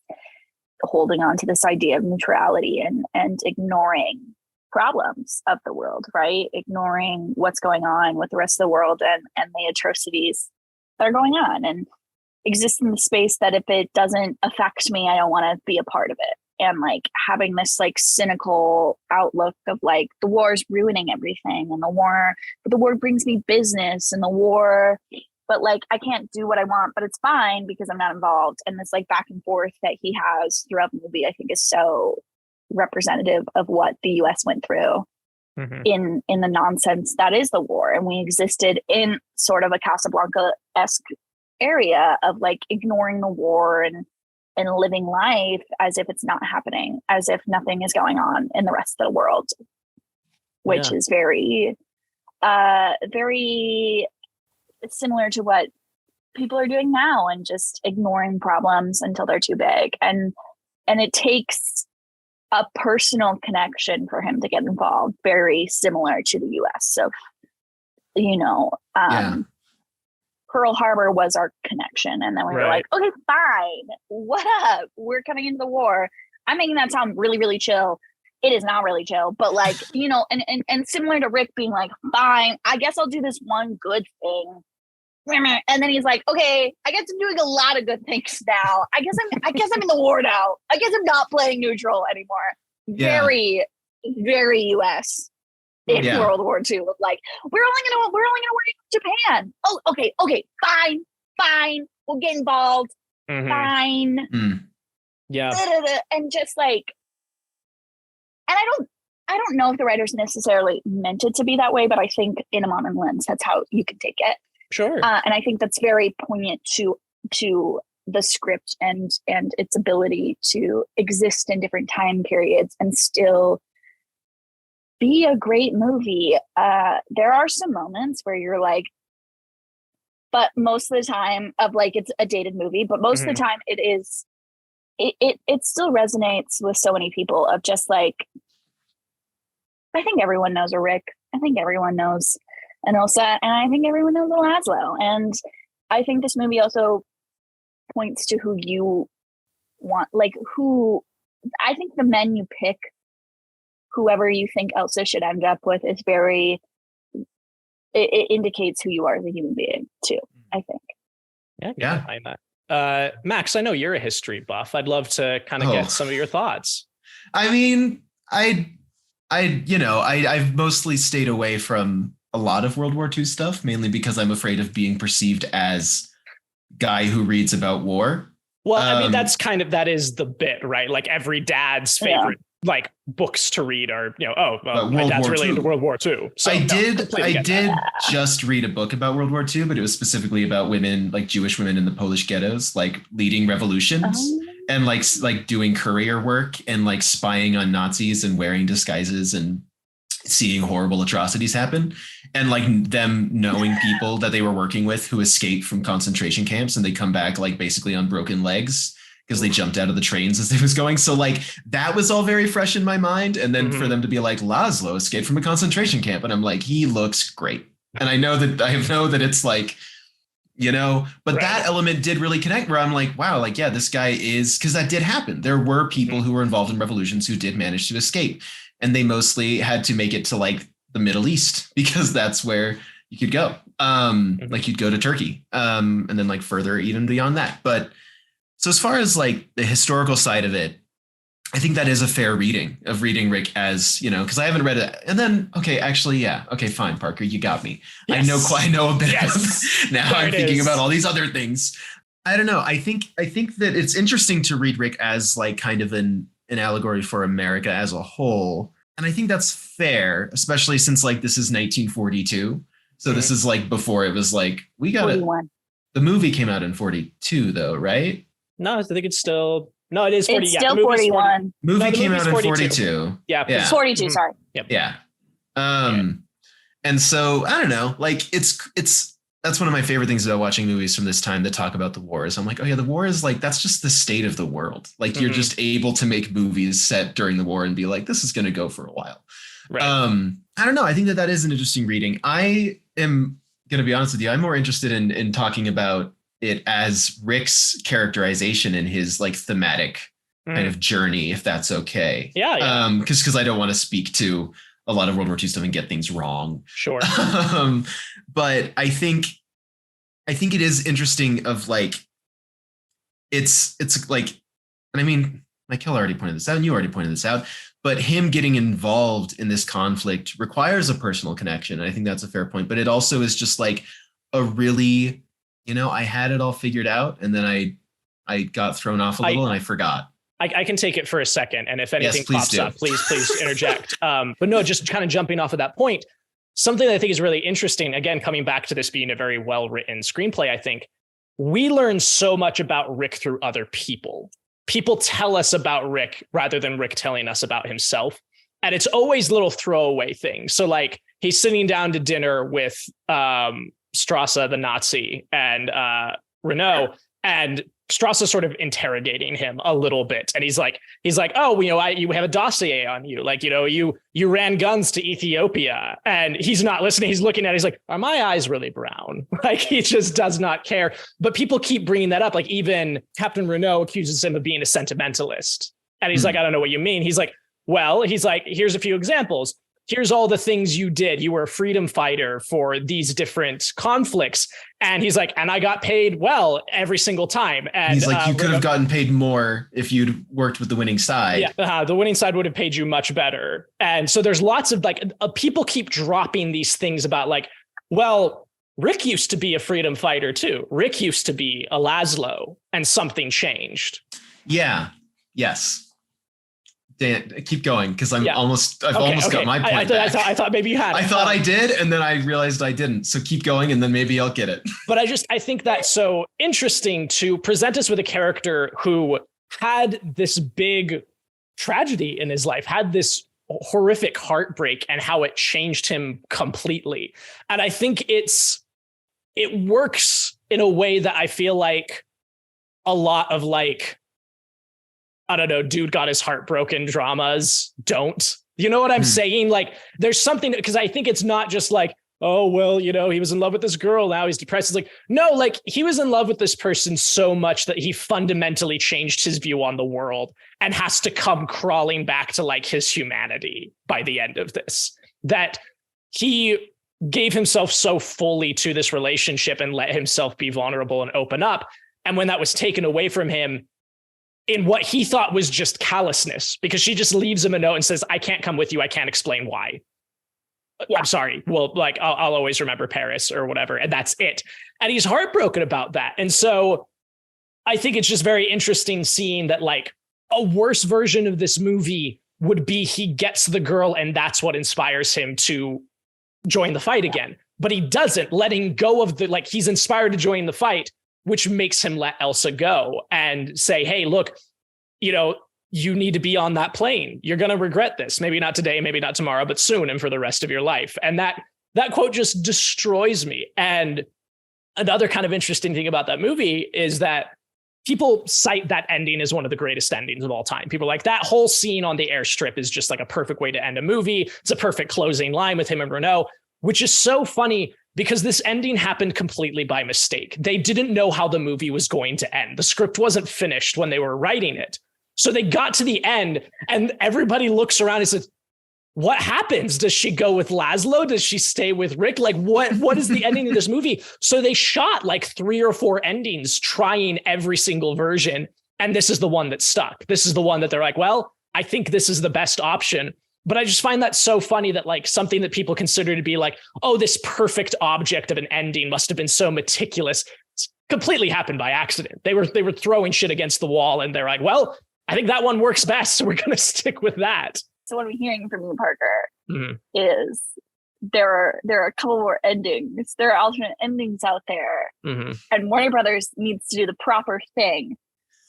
holding on to this idea of neutrality and ignoring problems of the world, right? Ignoring what's going on with the rest of the world and the atrocities that are going on, and exist in the space that if it doesn't affect me, I don't want to be a part of it. And like having this like cynical outlook of like the war is ruining everything, and the war brings me business, and but like I can't do what I want, but it's fine because I'm not involved. And this like back and forth that he has throughout the movie, I think is so representative of what the US went through in the nonsense that is the war. And we existed in sort of a Casablanca-esque area of like ignoring the war and living life as if it's not happening, as if nothing is going on in the rest of the world, which is very, very similar to what people are doing now and just ignoring problems until they're too big. And it takes a personal connection for him to get involved, very similar to the US. So, Pearl Harbor was our connection. And then we were like, okay, fine. What up? We're coming into the war. I'm making that sound really, really chill. It is not really chill, but like, and similar to Rick being like, fine, I guess I'll do this one good thing. And then he's like, okay, I guess I'm doing a lot of good things now. I guess I'm in the war now. I guess I'm not playing neutral anymore. Yeah. Very, very US in World War II. Like, we're only gonna worry about Japan. Oh, okay, fine. We'll get involved. Mm-hmm. Fine. Mm. Yeah. And just like, and I don't know if the writers necessarily meant it to be that way, but I think in a modern lens, that's how you can take it. Sure. And I think that's very poignant to the script and its ability to exist in different time periods and still be a great movie. There are some moments where you're like, but most of the time it's a dated movie, but most of the time it still resonates with so many people of just like, I think everyone knows a Rick. I think everyone knows an Elsa, and I think everyone knows a Laszlo. And I think this movie also points to who you want, I think the men you pick, whoever you think Elsa should end up with, is it indicates who you are as a human being too, I think. Yeah. I find that. Max, I know you're a history buff. I'd love to kind of get some of your thoughts. I mean, I've mostly stayed away from a lot of World War II stuff, mainly because I'm afraid of being perceived as guy who reads about war. Well, I mean, that is the bit, right? Like every dad's favorite like books to read are, my dad's really into World War II. So I did just read a book about World War II, but it was specifically about women, like Jewish women in the Polish ghettos, like leading revolutions and like doing courier work and like spying on Nazis and wearing disguises and seeing horrible atrocities happen, and like them knowing people that they were working with who escaped from concentration camps and they come back like basically on broken legs because they jumped out of the trains as they was going. So like that was all very fresh in my mind. And then for them to be like, Laszlo escaped from a concentration camp. And I'm like, he looks great. And I know that it's like, but that element did really connect where I'm like, wow, like, yeah, this guy is, because that did happen. There were people who were involved in revolutions who did manage to escape. And they mostly had to make it to like the Middle East because that's where you could go. Like you'd go to Turkey and then like further even beyond that. But so as far as like the historical side of it, I think that is a fair reading of reading Rick as, because I haven't read it. And then, okay, actually, yeah. Okay, fine, Parker, you got me. Yes. I know a bit. Yes. Now there I'm thinking about all these other things. I don't know. I think that it's interesting to read Rick as like kind of an allegory for America as a whole. And I think that's fair, especially since like this is 1942. So this is like before it was like, we got it. The movie came out in 42 though, right? No, I think it's still, no, it is 40. It's still 41. Movie came out in 42. Yeah. It's 42, sorry. Yep. Yeah. And so I don't know, like that's one of my favorite things about watching movies from this time that talk about the wars. I'm like, oh yeah, the war is like, that's just the state of the world. Like you're just able to make movies set during the war and be like, this is going to go for a while. Right. I don't know. I think that is an interesting reading. I am going to be honest with you. I'm more interested in talking about it as Rick's characterization and his like thematic kind of journey, if that's okay. Yeah. Because I don't want to speak to a lot of World War II stuff and get things wrong. Sure. But I think it is interesting of like, it's like, and I mean, MyKel already pointed this out and you already pointed this out, but him getting involved in this conflict requires a personal connection. And I think that's a fair point, but it also is just like a really, I had it all figured out and then I got thrown off a little and I forgot. I can take it for a second. And if anything pops up, please interject. But no, just kind of jumping off of that point, something that I think is really interesting, again, coming back to this being a very well-written screenplay, I think we learn so much about Rick through other people. People tell us about Rick rather than Rick telling us about himself. And it's always little throwaway things. So like he's sitting down to dinner with Strasse, the Nazi, and Renault, and Strauss is sort of interrogating him a little bit. And he's like, oh, you have a dossier on you. Like, you ran guns to Ethiopia. And he's not listening. He's looking at it. He's like, are my eyes really brown? Like, he just does not care. But people keep bringing that up. Like, even Captain Renault accuses him of being a sentimentalist. And he's like, I don't know what you mean. He's like, here's a few examples. Here's all the things you did. You were a freedom fighter for these different conflicts. And he's like, and I got paid well every single time. And he's like, you could have gotten paid more if you'd worked with the winning side. Yeah, the winning side would have paid you much better. And so there's lots of people keep dropping these things about like, well, Rick used to be a freedom fighter too. Rick used to be a Laszlo, and something changed. Yeah. Yes. Dan, keep going, because I've almost got my point. I thought maybe you had. I thought I did, and then I realized I didn't. So keep going, and then maybe I'll get it. But I think that's so interesting to present us with a character who had this big tragedy in his life, had this horrific heartbreak, and how it changed him completely. And I think it works in a way that I feel like a lot of like, I don't know, dude got his heart broken dramas don't. You know what I'm saying? Like, there's something, because I think it's not just like, oh, well, he was in love with this girl, now he's depressed. It's like, no, like, he was in love with this person so much that he fundamentally changed his view on the world and has to come crawling back to like his humanity by the end of this. That he gave himself so fully to this relationship and let himself be vulnerable and open up. And when that was taken away from him, in what he thought was just callousness, because she just leaves him a note and says, I can't come with you. I can't explain why. Yeah. I'm sorry. Well, like, I'll always remember Paris or whatever. And that's it. And he's heartbroken about that. And so I think it's just very interesting seeing that like a worse version of this movie would be he gets the girl and that's what inspires him to join the fight again. But he doesn't, letting go of he's inspired to join the fight, which makes him let Elsa go and say, hey, look, you need to be on that plane. You're going to regret this. Maybe not today, maybe not tomorrow, but soon and for the rest of your life. And that quote just destroys me. And another kind of interesting thing about that movie is that people cite that ending as one of the greatest endings of all time. People are like, that whole scene on the airstrip is just like a perfect way to end a movie. It's a perfect closing line with him and Renault, which is so funny because this ending happened completely by mistake. They didn't know how the movie was going to end. The script wasn't finished when they were writing it. So they got to the end and everybody looks around and says, what happens? Does she go with Laszlo? Does she stay with Rick? Like, what is the ending of this movie? So they shot like 3 or 4 endings, trying every single version. And this is the one that stuck. This is the one that they're like, well, I think this is the best option. But I just find that so funny that like something that people consider to be like, oh, this perfect object of an ending must have been so meticulous. It's completely happened by accident. They were throwing shit against the wall and they're like, well, I think that one works best. So we're going to stick with that. So what I'm hearing from you, Parker, is there are a couple more endings. There are alternate endings out there. And Warner Brothers needs to do the proper thing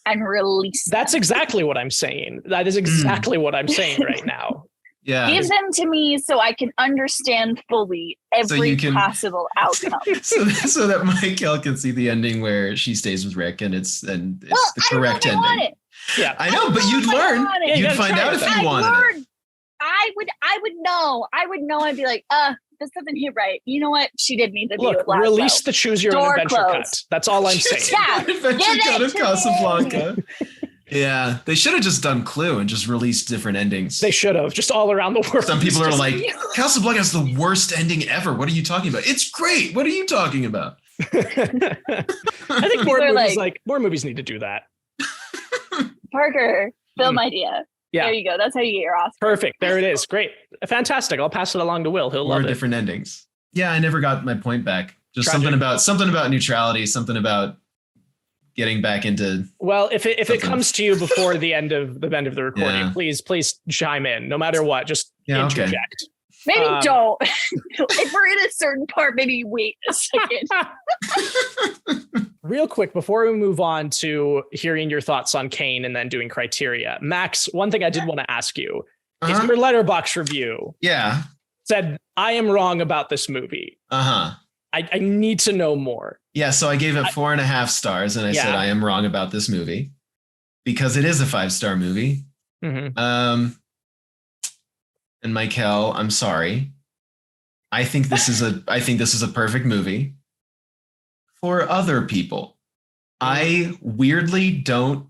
and release them. That's exactly what I'm saying. That is exactly what I'm saying right now. Yeah. Give them to me so I can understand fully every possible outcome. so that MyKel can see the ending where she stays with Rick and it's the correct ending. Yeah, I know, but you'd learn. You'd find out if you wanted it. I would know. I'd be like, this doesn't hit right. You know what? She did need to be with Laszlo. Release the choose your own adventure cut. That's all I'm saying. Yeah, adventure cut of Casablanca. Yeah, they should have just done Clue and just released different endings. They should have, just all around the world. Some people are like, Casablanca is the worst ending ever. What are you talking about? It's great. What are you talking about? I think more movies need to do that. Parker, film idea. Yeah. There you go. That's how you get your Oscar. Perfect. There it is. Great. Fantastic. I'll pass it along to Will. He'll love it. Different endings. Yeah, I never got my point back. Just something about neutrality, something about getting back into. Well, if it comes to you before the end of the recording, please chime in. No matter what, just interject. Okay. Maybe don't. If we're in a certain part, maybe wait a second. Real quick, before we move on to hearing your thoughts on Kane and then doing criteria, Max, one thing I did want to ask you is your Letterboxd review. Yeah. Said, I am wrong about this movie. Uh-huh. I need to know more. Yeah, so I gave it 4.5 stars, and I said I am wrong about this movie because it is a 5-star movie. Mm-hmm. And MyKel, I'm sorry. I think this is a perfect movie for other people. I weirdly don't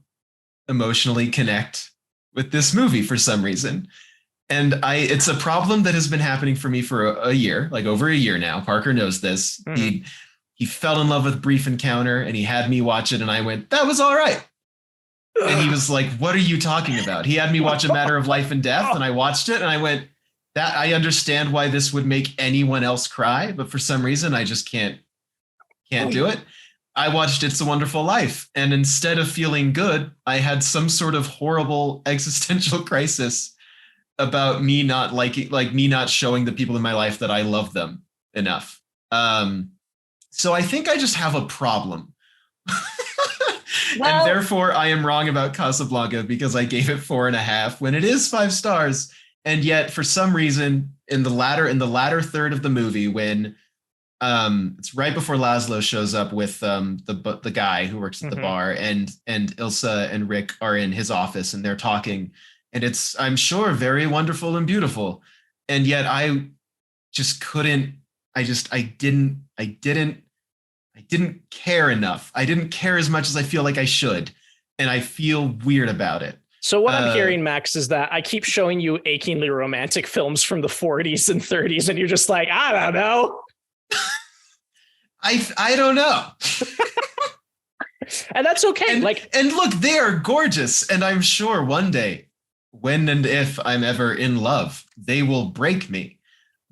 emotionally connect with this movie for some reason. And it's a problem that has been happening for me for a year, like over a year now. Parker knows this. Mm-hmm. He fell in love with Brief Encounter, and he had me watch it, and I went, that was all right. And he was like, what are you talking about? He had me watch A Matter of Life and Death, and I watched it, and I went, that I understand why this would make anyone else cry, but for some reason I just can't do it. I watched It's a Wonderful Life, and instead of feeling good, I had some sort of horrible existential crisis about me not liking, like me not showing the people in my life that I love them enough. So I think I just have a problem. And therefore I am wrong about Casablanca because I gave it 4.5 when it is 5 stars. And yet, for some reason, in the latter third of the movie, when it's right before Laszlo shows up with the guy who works at the bar, and Ilsa and Rick are in his office and they're talking, and it's, I'm sure, very wonderful and beautiful, and yet I just couldn't. I didn't care enough. I didn't care as much as I feel like I should, and I feel weird about it. So what I'm hearing, Max, is that I keep showing you achingly romantic films from the 40s and 30s, and you're just like, I don't know. I don't know. And that's okay. And look, they are gorgeous. And I'm sure one day, when and if I'm ever in love, they will break me.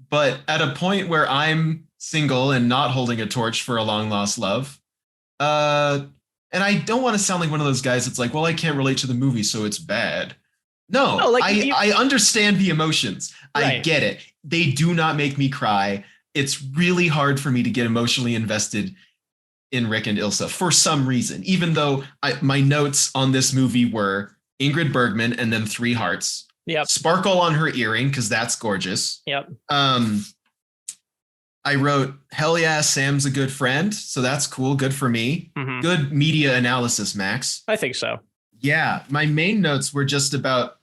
But at a point where I'm single and not holding a torch for a long lost love, and I don't want to sound like one of those guys that's like, well, I can't relate to the movie, so it's bad. No, I understand the emotions. Right. I get it. They do not make me cry. It's really hard for me to get emotionally invested in Rick and Ilsa for some reason, even though my notes on this movie were Ingrid Bergman and then 3 hearts. Yep. Sparkle on her earring, because that's gorgeous. Yep. I wrote, hell yeah, Sam's a good friend. So that's cool. Good for me. Mm-hmm. Good media analysis, Max. I think so. Yeah. My main notes were just about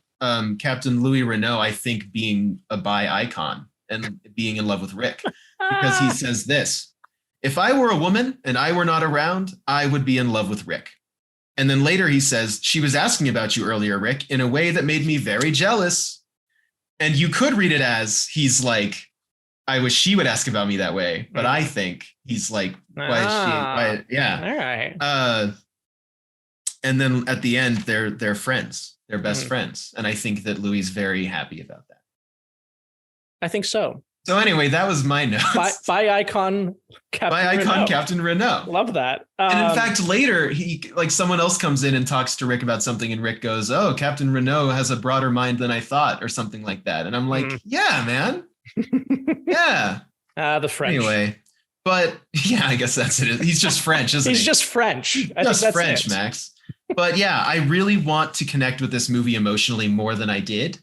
Captain Louis Renault, I think, being a bi icon and being in love with Rick. Because he says this: if I were a woman and I were not around, I would be in love with Rick. And then later he says, she was asking about you earlier, Rick, in a way that made me very jealous. And you could read it as he's like, I wish she would ask about me that way, but I think he's like, why, yeah. All right. And then at the end, they're friends. They're best friends. And I think that Louis is very happy about that. I think so. So anyway, that was my notes. By icon Captain Renault. Love that. And in fact, later someone else comes in and talks to Rick about something, and Rick goes, "Oh, Captain Renault has a broader mind than I thought," or something like that. And I'm like, yeah, man. Yeah. The French. Anyway, but yeah, I guess that's it. He's just French, isn't he? He's just French. Just French, Max. But yeah, I really want to connect with this movie emotionally more than I did.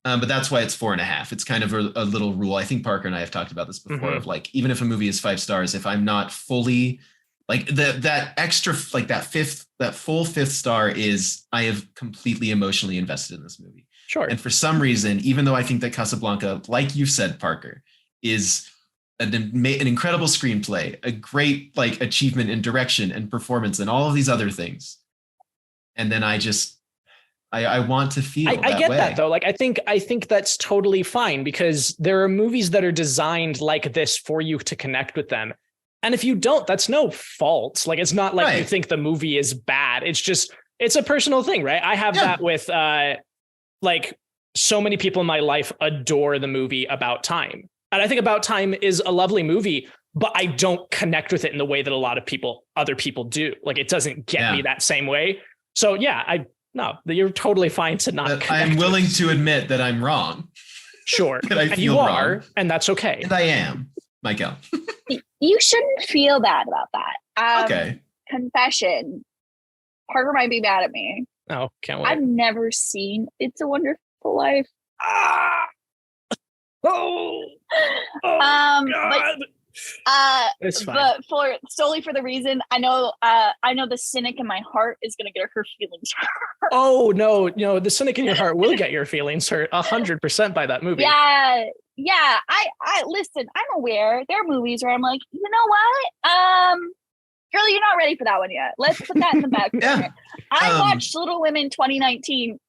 But that's why it's 4.5. It's kind of a little rule. I think Parker and I have talked about this before of like, even if a movie is 5 stars, if I'm not fully like that extra, like that full 5th star is, I have completely emotionally invested in this movie. Sure. And for some reason, even though I think that Casablanca, like you said, Parker, is an incredible screenplay, a great like achievement in direction and performance and all of these other things. And then I want to feel I get that though. Like, I think that's totally fine, because there are movies that are designed like this for you to connect with them. And if you don't, that's no fault. Like, it's not like you think the movie is bad. It's just, it's a personal thing, right? I have that with like so many people in my life adore the movie About Time. And I think About Time is a lovely movie, but I don't connect with it in the way that a lot of other people do. Like, it doesn't get me that same way. So yeah, no, you're totally fine to not. I'm willing to admit that I'm wrong. Sure. And you are, wrong. And that's okay. And I am, MyKel. You shouldn't feel bad about that. Okay. Confession. Parker might be mad at me. Oh, can't wait. I've never seen It's a Wonderful Life. Oh, God. It's fine. But solely for the reason I know the cynic in my heart is gonna get her feelings hurt. Oh no, the cynic in your heart will get your feelings hurt 100% by that movie. Yeah. I listen. I'm aware there are movies where I'm like, you know what, girl, you're not ready for that one yet. Let's put that in the back burner. I watched Little Women 2019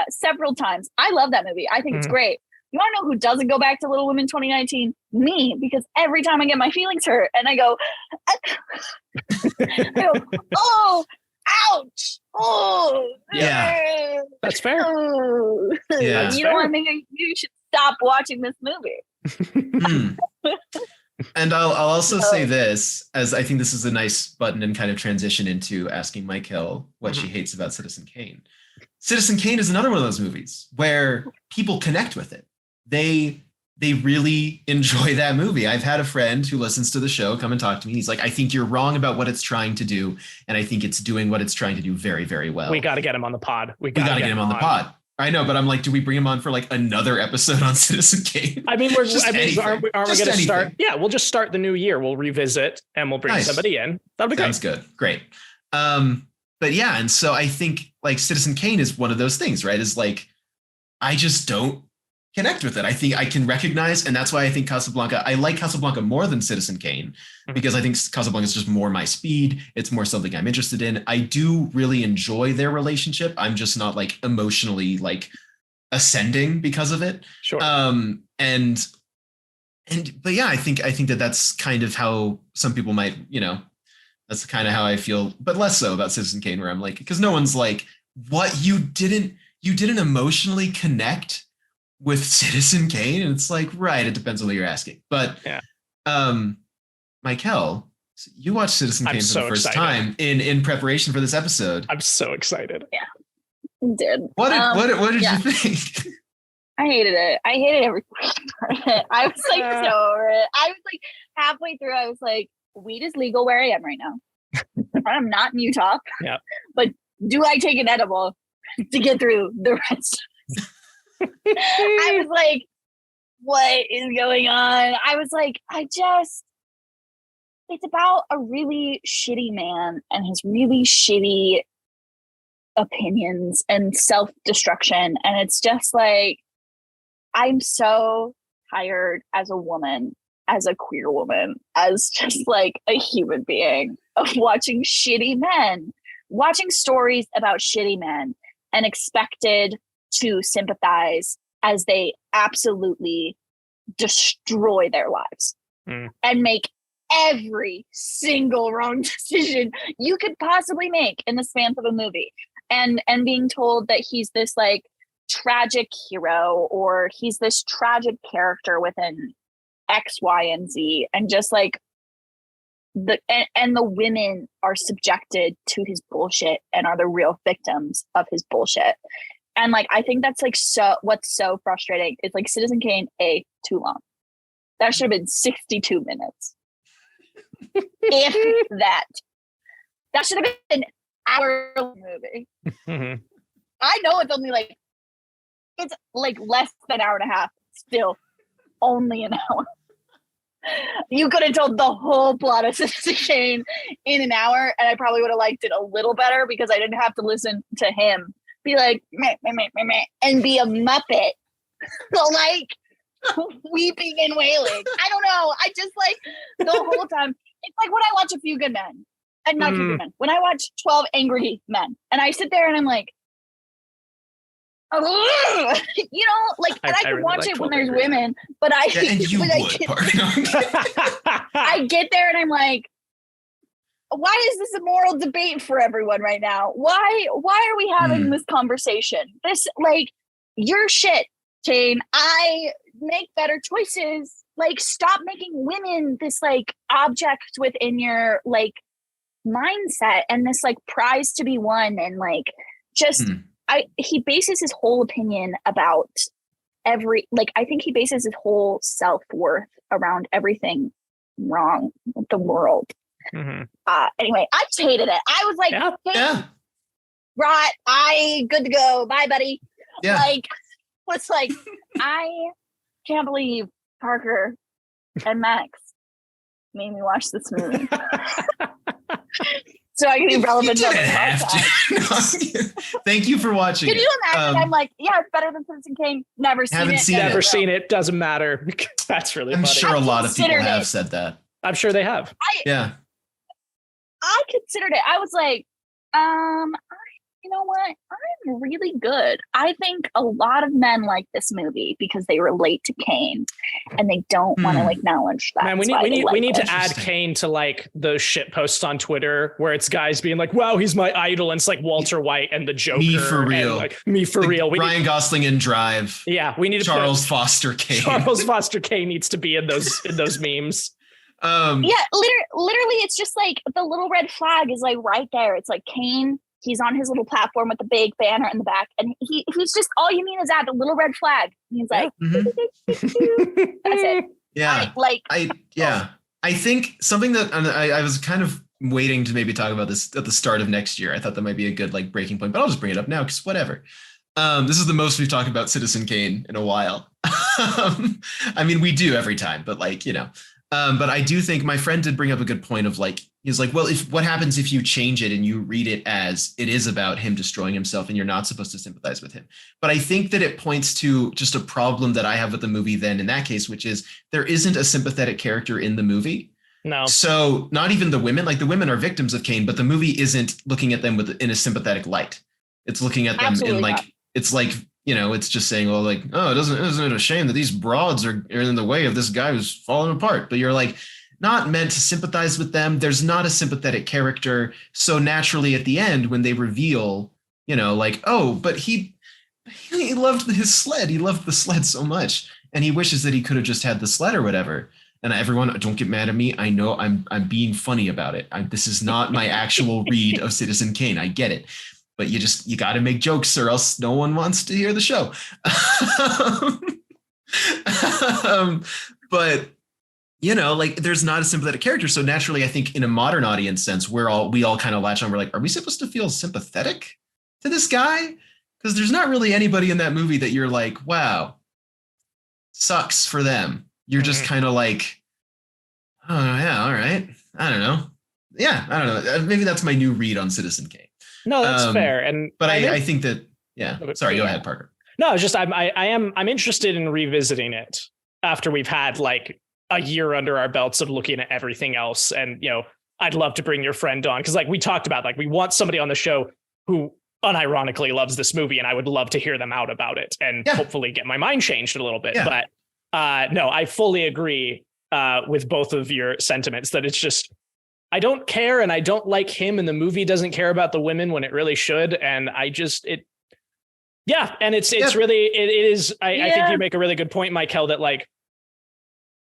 several times. I love that movie. I think it's great. You want to know who doesn't go back to Little Women 2019? Me, because every time I get my feelings hurt and I go, oh, ouch, oh, yeah, that's fair. Oh. Yeah, you know what? Maybe you should stop watching this movie. And I'll also say this, as I think this is a nice button and kind of transition into asking MyKel what she hates about Citizen Kane. Citizen Kane is another one of those movies where people connect with it. They really enjoy that movie. I've had a friend who listens to the show come and talk to me. He's like, I think you're wrong about what it's trying to do, and I think it's doing what it's trying to do very, very well. We got to get him on the pod. We got to get him on the pod. I know, but I'm like, do we bring him on for like another episode on Citizen Kane? I mean, aren't we going to start? Yeah, we'll just start the new year. We'll revisit and we'll bring somebody in. That'll be Sounds good. Great. But yeah, and so I think like Citizen Kane is one of those things, right? Is like, I just don't connect with it. I think I can recognize, and that's why I think Casablanca, I like Casablanca more than Citizen Kane, because I think Casablanca is just more my speed. It's more something I'm interested in. I do really enjoy their relationship. I'm just not like emotionally like ascending because of it. Sure. But yeah, I think that that's kind of how some people might, that's kind of how I feel, but less so about Citizen Kane, where I'm like, because no one's like, what, you didn't emotionally connect with Citizen Kane? And it's like, right, it depends on what you're asking. But yeah. MyKel, you watched Citizen Kane for the first time in preparation for this episode. I'm so excited. Yeah, I did. What did you think? I hated it. I hated every part of it. I was like so over it. I was like halfway through, I was like, weed is legal where I am right now. I'm not in Utah. Yeah. But do I take an edible to get through the rest? I was like, what is going on? I was like, it's about a really shitty man and his really shitty opinions and self-destruction. And it's just like, I'm so tired as a woman, as a queer woman, as just like a human being, of watching shitty men, watching stories about shitty men and expected to sympathize as they absolutely destroy their lives and make every single wrong decision you could possibly make in the span of a movie, and being told that he's this like tragic hero or he's this tragic character within X, Y, and Z, and just like the women are subjected to his bullshit and are the real victims of his bullshit. And like, I think that's like, so what's so frustrating is like Citizen Kane, too long. That should have been 62 minutes. If that should have been an hour movie. I know it's like less than an hour and a half, still only an hour. You could have told the whole plot of Citizen Kane in an hour, and I probably would have liked it a little better because I didn't have to listen to him be like, meh, meh, meh, meh, meh, and be a Muppet. So like weeping and wailing. I don't know. I just like the whole time. It's like when I watch A Few Good Men, and not Few Good Men, when I watch 12 Angry Men, and I sit there and I'm like, like, and I can really watch it when there's women, but I get there and I'm like, why is this a moral debate for everyone right now? Why are we having this conversation? This, like, you're shit, Kane. I make better choices. Like, stop making women this like object within your like mindset and this like prize to be won, and like just he bases his whole opinion about I think he bases his whole self-worth around everything wrong with the world. Anyway, I just hated it. I was like, right, good to go. Bye, buddy. Yeah. Like, what's like, I can't believe Parker and Max made me watch this movie. So I can be relevant to the podcast. Thank you for watching. Can you imagine? I'm like, yeah, it's better than Citizen Kane. Never seen it. Never seen it. Doesn't matter. That's really funny. I'm sure a lot of people have said that. I'm sure they have. I considered it. I was like, you know what? I'm really good. I think a lot of men like this movie because they relate to Kane and they don't want to acknowledge that. Man, we need to add Kane to like those shit posts on Twitter where it's guys being like, wow, he's my idol. And it's like Walter White and the Joker. Me for real. Me for real. Ryan Gosling in Drive. Yeah. We need to Charles Foster Kane. Charles Foster Kane needs to be in those memes. Literally it's just like the little red flag is like right there. It's like Kane. He's on his little platform with the big banner in the back, and he's just all you need is add a little red flag. And he's like, that's it. Yeah, I think something that I was kind of waiting to maybe talk about this at the start of next year. I thought that might be a good like breaking point, but I'll just bring it up now because whatever. This is the most we've talked about Citizen Kane in a while. I mean, we do every time, but like but I do think my friend did bring up a good point of like, he's like, well, what happens if you change it and you read it as it is about him destroying himself and you're not supposed to sympathize with him? But I think that it points to just a problem that I have with the movie then in that case, which is there isn't a sympathetic character in the movie. No. So not even the women, like the women are victims of Kane, but the movie isn't looking at them in a sympathetic light. It's looking at them in like, it's like, it's just saying, well, like, oh, isn't it a shame that these broads are in the way of this guy who's falling apart? But you're like, not meant to sympathize with them. There's not a sympathetic character. So naturally at the end, when they reveal, like, oh, but he loved his sled. He loved the sled so much. And he wishes that he could have just had the sled or whatever. And everyone, don't get mad at me. I know I'm being funny about it. This is not my actual read of Citizen Kane. I get it. But you got to make jokes or else no one wants to hear the show. But, like there's not a sympathetic character. So naturally, I think in a modern audience sense, we all kind of latch on. We're like, are we supposed to feel sympathetic to this guy? Because there's not really anybody in that movie that you're like, wow, sucks for them. You're just kind of like, oh, yeah, all right. I don't know. Yeah, I don't know. Maybe that's my new read on Citizen Kane. No, that's fair. But I think that, yeah. Sorry, go ahead, Parker. No, it's just I'm interested in revisiting it after we've had like a year under our belts of looking at everything else. And, I'd love to bring your friend on because like we talked about, like we want somebody on the show who unironically loves this movie, and I would love to hear them out about it and hopefully get my mind changed a little bit. Yeah. But no, I fully agree with both of your sentiments that it's just, I don't care, and I don't like him, and the movie doesn't care about the women when it really should. And I think you make a really good point, MyKel, that like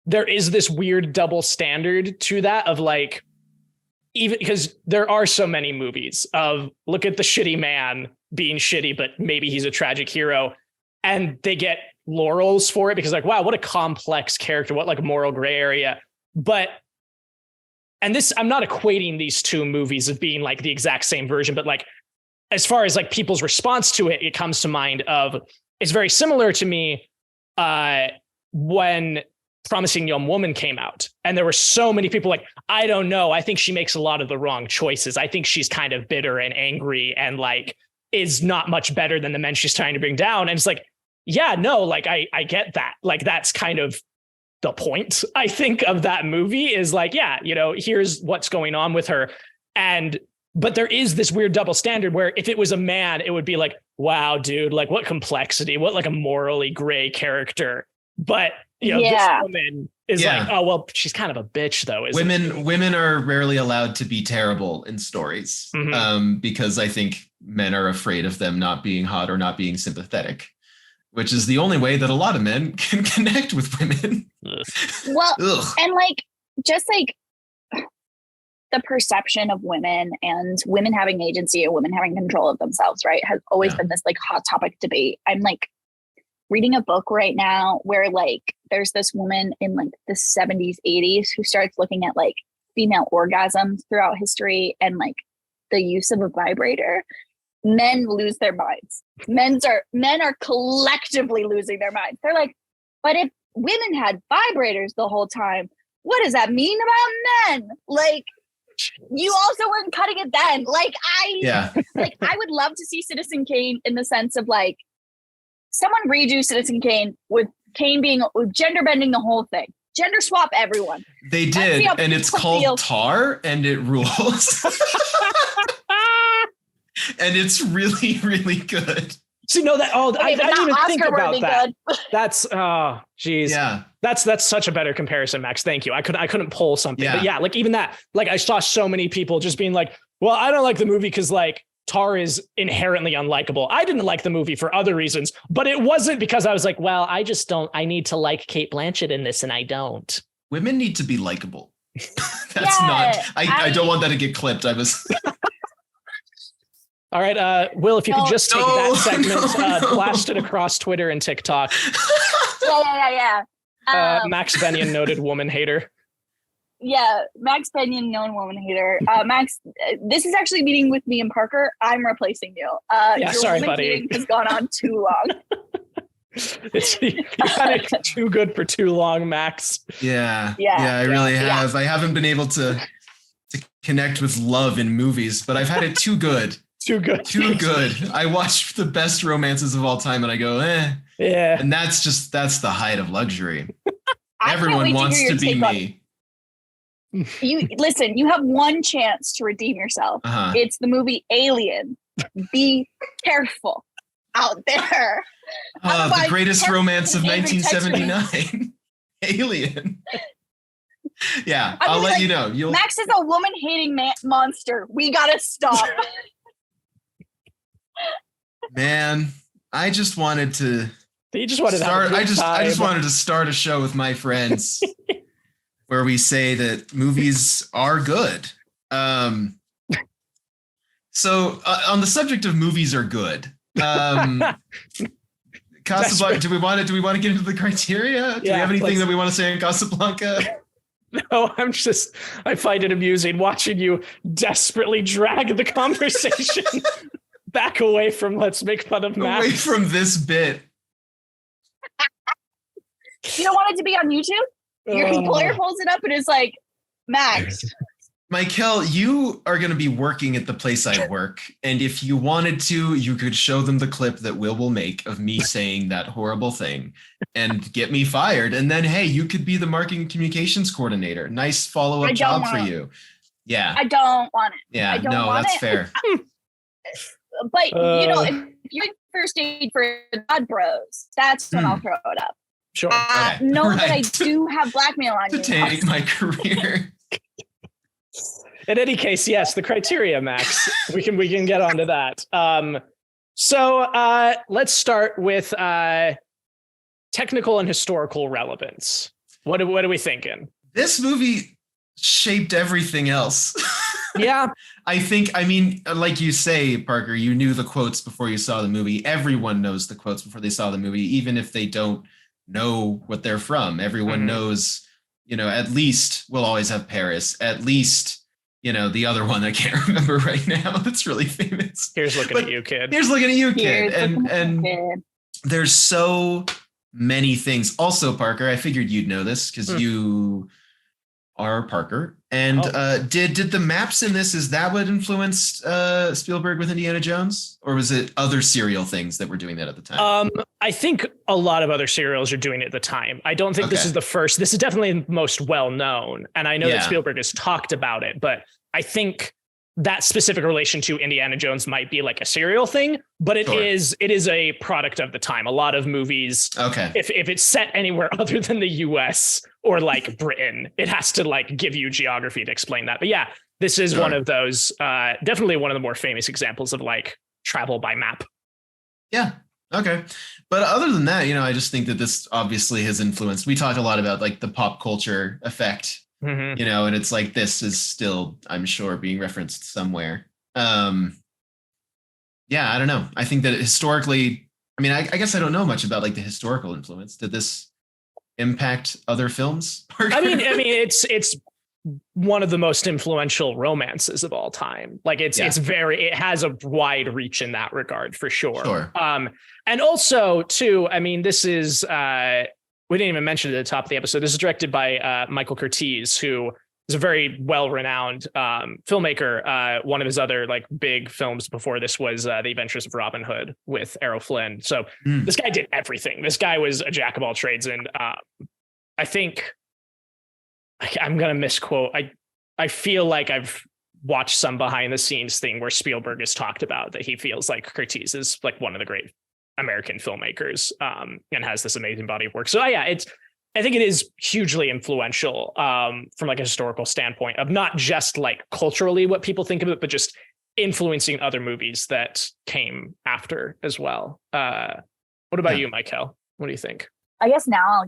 there is this weird double standard to that of like, even because there are so many movies of look at the shitty man being shitty, but maybe he's a tragic hero, and they get laurels for it because like, wow, what a complex character, what like moral gray area. And this, I'm not equating these two movies of being like the exact same version, but like, as far as like people's response to it, it comes to mind of, it's very similar to me when Promising Young Woman came out. And there were so many people like, I don't know. I think she makes a lot of the wrong choices. I think she's kind of bitter and angry and like is not much better than the men she's trying to bring down. And it's like, yeah, no, like I get that. Like that's kind of the point, I think, of that movie is like, yeah, here's what's going on with her. But there is this weird double standard where if it was a man, it would be like, wow, dude, like what complexity, what like a morally gray character. But, this woman is like, oh, well, she's kind of a bitch though. Women are rarely allowed to be terrible in stories because I think men are afraid of them not being hot or not being sympathetic, which is the only way that a lot of men can connect with women. Well, and like, just like the perception of women and women having agency or women having control of themselves, right, has always been this like hot topic debate. I'm like reading a book right now where like there's this woman in like the 70s, 80s who starts looking at like female orgasms throughout history and like the use of a vibrator. Men lose their minds. Men are collectively losing their minds. They're like, but if women had vibrators the whole time, what does that mean about men? Like, you also weren't cutting it then. Like, I would love to see Citizen Kane in the sense of like, someone redo Citizen Kane with Kane being gender bending the whole thing. Gender swap everyone. They did, and it's called Tar, and it rules. And it's really, really good. See, no, that I didn't even think about that. Good. That's geez. Yeah. That's such a better comparison, Max. Thank you. I couldn't pull something. Yeah. But yeah, like even that, like I saw so many people just being like, well, I don't like the movie because like Tar is inherently unlikable. I didn't like the movie for other reasons, but it wasn't because I was like, well, I need to like Cate Blanchett in this and I don't. Women need to be likable. I don't want that to get clipped. All right, Will, if you could just take that segment, blast it across Twitter and TikTok. Yeah. Max Bennion, noted woman hater. Yeah, Max Bennion, known woman hater. Max, this is actually meeting with me and Parker. I'm replacing you. Yeah, sorry, buddy. Meeting has gone on too long. You're kind of too good for too long, Max. Yeah, I really have. I haven't been able to connect with love in movies, but I've had it too good. Too good. I watch the best romances of all time and I go, Yeah. And that's the height of luxury. Everyone wants to be me. You have one chance to redeem yourself. It's the movie Alien. Be careful out there. The greatest romance of 1979. Alien. Yeah, I'll let you know. Max is a woman-hating monster. We gotta stop. Man, I just wanted to. You just wanted to have a good time. I just wanted to start a show with my friends where we say that movies are good. So on the subject of movies are good. Casablanca. Do we want to get into the criteria? Do we have anything that we want to say in Casablanca? No, I find it amusing watching you desperately drag the conversation back away from let's make fun of Max. Away from this bit. You don't want it to be on YouTube? Your employer pulls it up and is like, Max. MyKel, you are going to be working at the place I work. And if you wanted to, you could show them the clip that will make of me saying that horrible thing and get me fired. And then, hey, you could be the marketing communications coordinator. Nice follow-up job for you. Yeah. I don't want it. Yeah, no, that's fair. But, if you're first aid for Aud Bros, that's when I'll throw it up. Sure. That I do have blackmail on to you. Take my career. In any case, yes, the criteria, Max. We can get onto that. So let's start with technical and historical relevance. What are we thinking? This movie shaped everything else. Yeah. I mean, like you say, Parker, you knew the quotes before you saw the movie. Everyone knows the quotes before they saw the movie, even if they don't know what they're from. Everyone knows, at least we'll always have Paris. At least, the other one I can't remember right now that's really famous. Here's looking at you, kid. Here's looking at you, kid. And there's so many things. Also, Parker, I figured you'd know this because you are Parker. And did the maps in this, is that what influenced Spielberg with Indiana Jones? Or was it other serial things that were doing that at the time? I think a lot of other serials are doing it at the time. I don't think this is the first. This is definitely the most well-known. And I know that Spielberg has talked about it, but I think that specific relation to Indiana Jones might be like a serial thing, but it is a product of the time. A lot of movies, if it's set anywhere other than the US or like Britain, it has to like give you geography to explain that. But yeah, this is one of those, definitely one of the more famous examples of like travel by map. Yeah. Okay. But other than that, I just think that this obviously has influenced. We talk a lot about like the pop culture effect. And it's like, this is still, I'm sure, being referenced somewhere. Yeah, I don't know. I think that historically, I guess I don't know much about like the historical influence. Did this impact other films? I mean, it's one of the most influential romances of all time. Like it has a wide reach in that regard for sure. And also too, this is, we didn't even mention it at the top of the episode. This is directed by Michael Curtiz, who is a very well-renowned filmmaker. One of his other like big films before this was The Adventures of Robin Hood with Errol Flynn. So this guy did everything. This guy was a jack of all trades. And I think I'm going to misquote. I feel like I've watched some behind the scenes thing where Spielberg has talked about that he feels like Curtiz is like one of the great American filmmakers and has this amazing body of work. So yeah, I think it is hugely influential from like a historical standpoint of not just like culturally what people think of it, but just influencing other movies that came after as well. What about you, MyKel? What do you think? I guess now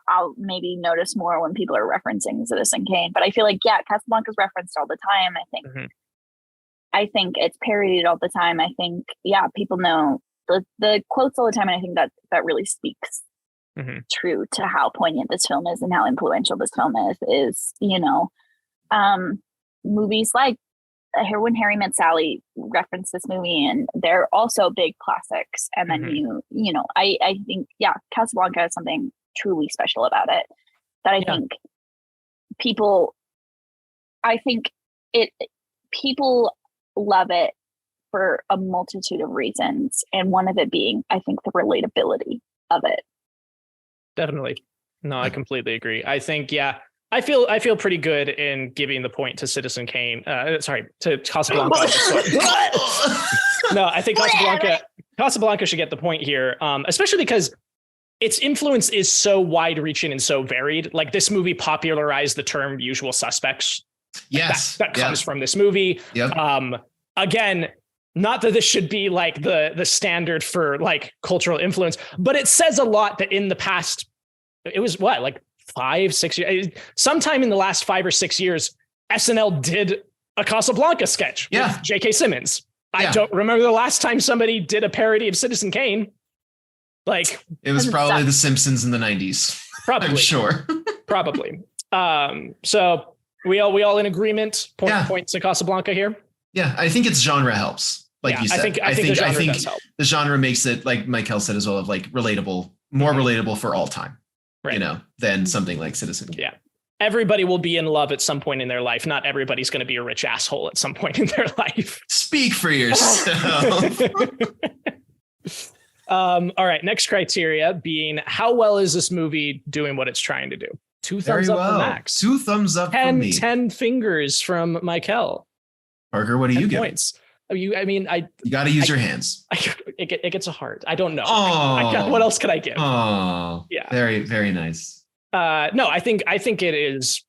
I'll maybe notice more when people are referencing Citizen Kane, but I feel like, yeah, Casablanca's referenced all the time. I think it's parodied all the time. I think, yeah, people know the quotes all the time. And I think that really speaks true to how poignant this film is and how influential this film is, movies like When Harry Met Sally reference this movie, and they're also big classics. And then I think, yeah, Casablanca has something truly special about it that I think people love it for a multitude of reasons, and one of it being, I think, the relatability of it. Definitely. No, I completely agree. I think, yeah, I feel pretty good in giving the point to Citizen Kane. To Casablanca. No, I think Casablanca should get the point here, especially because its influence is so wide-reaching and so varied. Like, this movie popularized the term "usual suspects." Yes, that comes from this movie. Yep. Again, not that this should be like the standard for like cultural influence, but it says a lot that in the past, it was what, like 5-6 years, sometime in the last 5 or 6 years, SNL did a Casablanca sketch with J.K. Simmons. I don't remember the last time somebody did a parody of Citizen Kane. Like, it was probably The Simpsons in the 90s. Probably. I'm sure. Probably. So we all in agreement. Points to Casablanca here. Yeah, I think its genre helps. Like you said, I think the genre makes it, like MyKel said as well, of like relatable, more relatable for all time. Right. Than something like Citizen Kane. Yeah. Everybody will be in love at some point in their life. Not everybody's going to be a rich asshole at some point in their life. Speak for yourself. All right. Next criteria being, how well is this movie doing what it's trying to do? 2 thumbs up for Max. 2 thumbs up for me. 10 fingers from MyKel. Parker, what do you give? Points. You got to use your hands. It gets a heart. I don't know. What else could I give? Oh, yeah. Very, very nice. No, I think it is,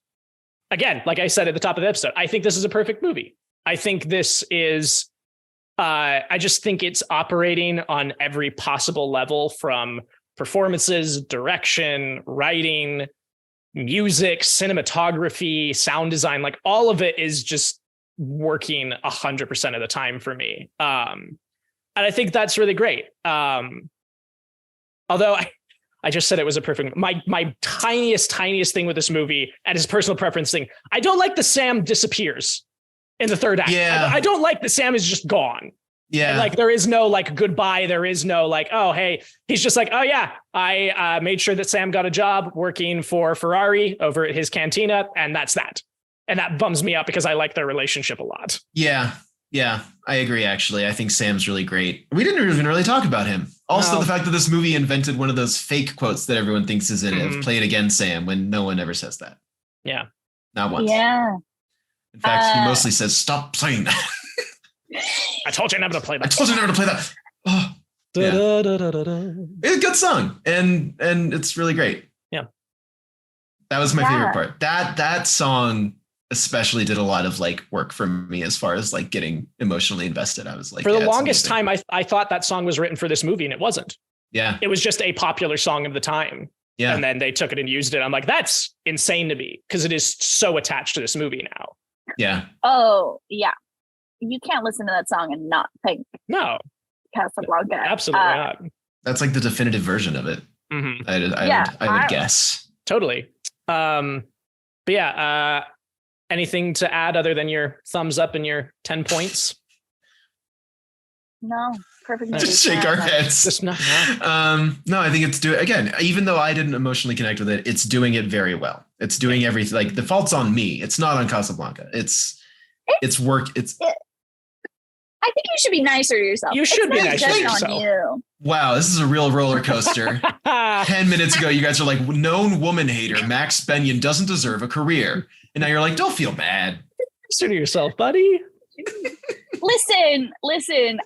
again, like I said at the top of the episode, I think this is a perfect movie. I think this is, I just think it's operating on every possible level, from performances, direction, writing, music, cinematography, sound design. Like, all of it is just working 100% of the time for me. And I think that's really great. Although I just said it was a perfect, my tiniest thing with this movie, and his personal preference thing, I don't like that Sam disappears in the third act. Yeah. I don't like that Sam is just gone. Yeah. And like, there is no like goodbye. There is no like, oh, hey, he's just like, oh yeah, I made sure that Sam got a job working for Ferrari over at his cantina, and that's that. And that bums me out because I like their relationship a lot. Yeah, I agree, actually. I think Sam's really great. We didn't even really talk about him. Also, the fact that this movie invented one of those fake quotes that everyone thinks is in it, play it again, Sam, when no one ever says that. Yeah. Not once. Yeah. In fact, he mostly says, stop saying that. I told you never to play that. Oh, it's a good song. And it's really great. Yeah. That was my favorite part. That song especially did a lot of like work for me as far as like getting emotionally invested. I was like, for the longest time, I thought that song was written for this movie, and it wasn't. Yeah. It was just a popular song of the time. Yeah. And then they took it and used it. I'm like, that's insane to me, because it is so attached to this movie now. Yeah. Oh, yeah. You can't listen to that song and not think. No. Casablanca. Absolutely not. That's like the definitive version of it. Mm-hmm. I would guess. Totally. But yeah, anything to add other than your thumbs up and your 10 points? No, perfect. Just shake our heads. Just not. No, I think it's again, even though I didn't emotionally connect with it, it's doing it very well. It's doing everything. Like the fault's on me. It's not on Casablanca. It's work. I think you should be nicer to yourself. You should be nicer to yourself. On you. Wow, this is a real roller coaster. 10 minutes ago, you guys are like, known woman hater, Max Bennion doesn't deserve a career. And now you're like, don't feel bad. Nicer to yourself, buddy. Listen.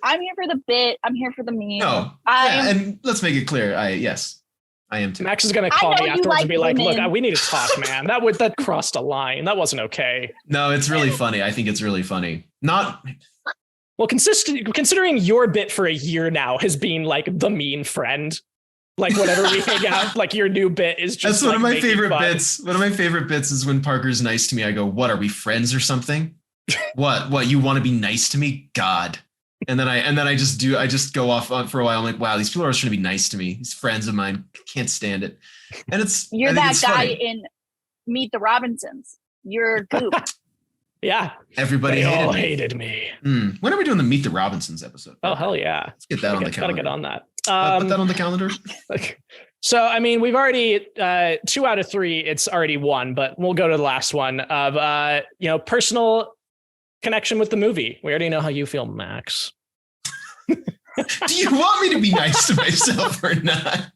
I'm here for the bit. I'm here for the meme. No, and let's make it clear. Yes, I am too. Max is going to call me afterwards and be like, look, we need to talk, man. That crossed a line. That wasn't okay. No, it's really funny. I think it's really funny. Well, considering your bit for a year now has been like the mean friend, like whenever we hang out, like your new bit is just. That's one of my favorite bits. One of my favorite bits is when Parker's nice to me. I go, "What are we friends or something? What you want to be nice to me? God!" And then I just go off for a while. I'm like, "Wow, these people are always trying to be nice to me. These friends of mine can't stand it." And you're that guy in Meet the Robinsons. You're Goop. Yeah. Everybody hated me. When are we doing the Meet the Robinsons episode? Oh, hell yeah. Let's get that on the calendar. Gotta get on that. Put that on the calendar. So, I mean, we've already 2 out of 3. It's already 1, but we'll go to the last one of, personal connection with the movie. We already know how you feel, Max. Do you want me to be nice to myself or not?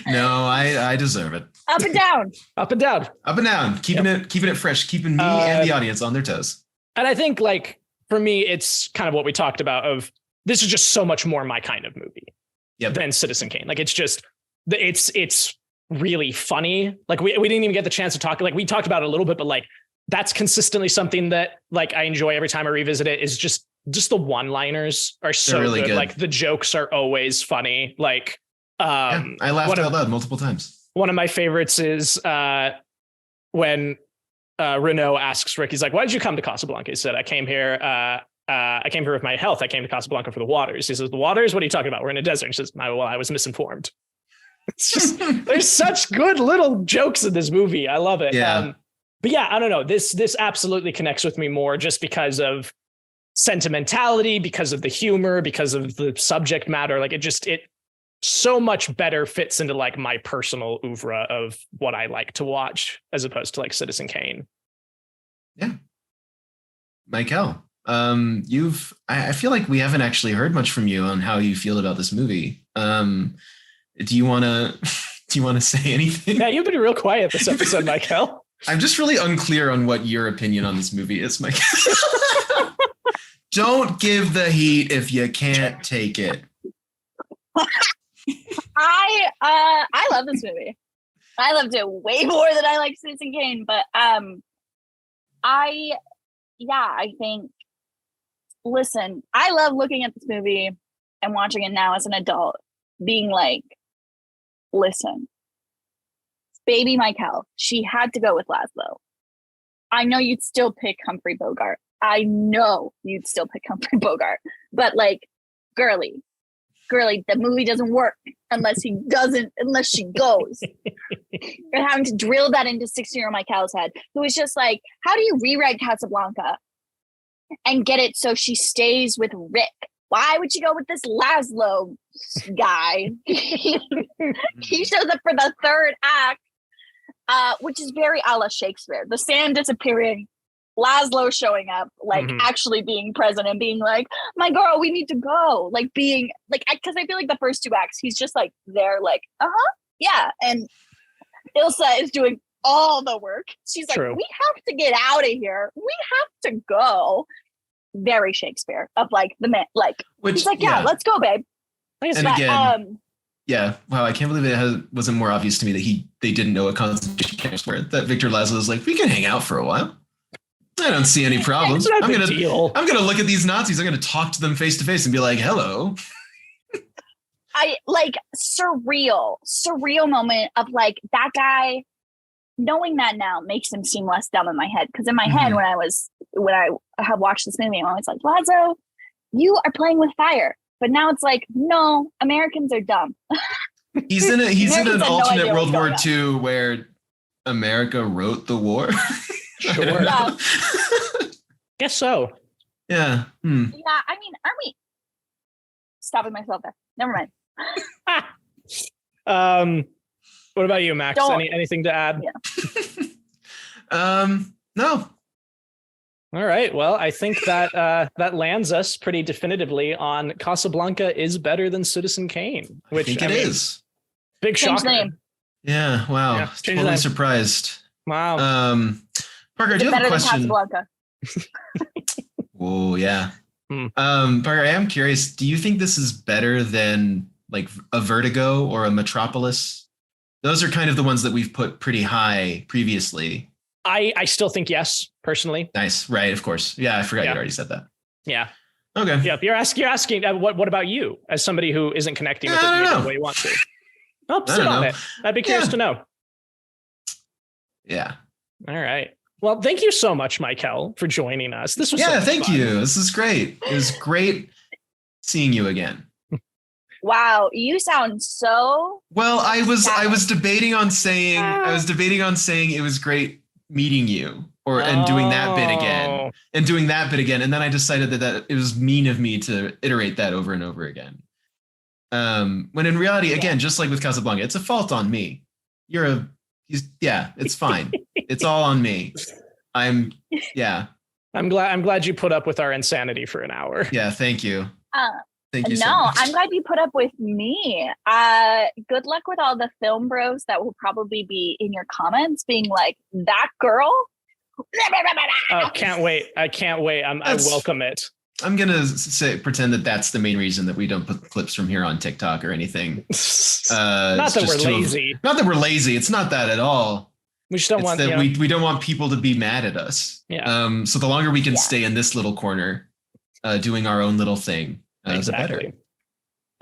No, I deserve it. Up and down. Up and down. Up and down. Keeping it fresh, keeping me and the audience on their toes. And I think, like, for me, it's kind of what we talked about of this is just so much more my kind of movie than Citizen Kane. Like, it's just, it's really funny. Like, we didn't even get the chance to talk. Like, we talked about it a little bit, but like, that's consistently something that like I enjoy every time I revisit it is just the one-liners are so really good. Like, the jokes are always funny. Like, I laughed out loud multiple times. One of my favorites is when Renault asks Rick, he's like, "Why did you come to Casablanca?" He said, I came here with my health. I came to Casablanca for the waters. He says, "The waters? What are you talking about? We're in a desert." He says, "Well, I was misinformed." It's just, there's such good little jokes in this movie. I love it. Yeah. But yeah, I don't know. This absolutely connects with me more just because of sentimentality, because of the humor, because of the subject matter. Like, it so much better fits into like my personal oeuvre of what I like to watch as opposed to like Citizen Kane. Yeah. MyKel, I feel like we haven't actually heard much from you on how you feel about this movie. Do you want to say anything? Yeah, you've been real quiet this episode, MyKel. I'm just really unclear on what your opinion on this movie is, MyKel. Don't give the heat if you can't take it. I love this movie. I loved it way more than I like Citizen Kane, but I think, listen, I love looking at this movie and watching it now as an adult, being like, listen, baby MyKel, she had to go with Laszlo. I know you'd still pick Humphrey Bogart. But like, girly, the movie doesn't work unless she goes. And having to drill that into 16-year-old MyKel's head, who is just like, how do you rewrite Casablanca and get it so she stays with Rick? Why would she go with this Laszlo guy? He shows up for the third act, which is very a la Shakespeare. The sand disappearing, Laszlo showing up, like actually being present and being like, "My girl, we need to go." Like being like, because I feel like the first 2 acts, he's just like there, like, yeah. And Ilsa is doing all the work. She's like, "We have to get out of here. We have to go." Very Shakespeare of like the man, like he's like, "Yeah, let's go, babe." And again, yeah, wow, I can't believe it wasn't more obvious to me that they didn't know what concentration camps were. That Victor Laszlo is like, "We can hang out for a while. I don't see any problems. I'm gonna look at these Nazis. I'm gonna talk to them face to face and be like, hello." I like surreal moment of like that guy. Knowing that now makes him seem less dumb in my head. Because in my head, when I have watched this movie, I'm always like, Laszlo, you are playing with fire. But now it's like, no, Americans are dumb. He's in an alternate World War II where America wrote the war. Sure. Guess so. Yeah. Yeah, I mean, aren't we? stopping myself there. Never mind. What about you, Max? Anything to add? Yeah. No. All right. Well, I think that that lands us pretty definitively on Casablanca is better than Citizen Kane, which I think it is. Big shocker. Name. Yeah. Wow. Yeah, totally surprised. Wow. Parker, I do have a question. Casablanca? Oh, yeah. Parker, I am curious. Do you think this is better than like a Vertigo or a Metropolis? Those are kind of the ones that we've put pretty high previously. I still think yes, personally. Nice. Right. Of course. Yeah. I forgot you already said that. Yeah. Okay. Yeah. You're asking what about you as somebody who isn't connecting with it the way you want to? Oh, sit on it. I'd be curious to know. Yeah. All right. Well, thank you so much, MyKel, for joining us. This was thank you. This is great. It was great seeing you again. Wow, you sound so well. I was debating on saying it was great meeting you and doing that bit again, and then I decided that it was mean of me to iterate that over and over again. When in reality, again, just like with Casablanca, it's a fault on me. It's fine. It's all on me. I'm glad you put up with our insanity for an hour. Yeah, thank you. Thank you so no, much. I'm glad you put up with me. Good luck with all the film bros that will probably be in your comments being like, that girl? Oh, can't wait. I can't wait. I welcome it. I'm going to pretend that that's the main reason that we don't put clips from here on TikTok or anything. Not that we're lazy. Not that we're lazy. It's not that at all. We just don't want that we don't want people to be mad at us. Yeah. So the longer we can stay in this little corner, doing our own little thing, exactly.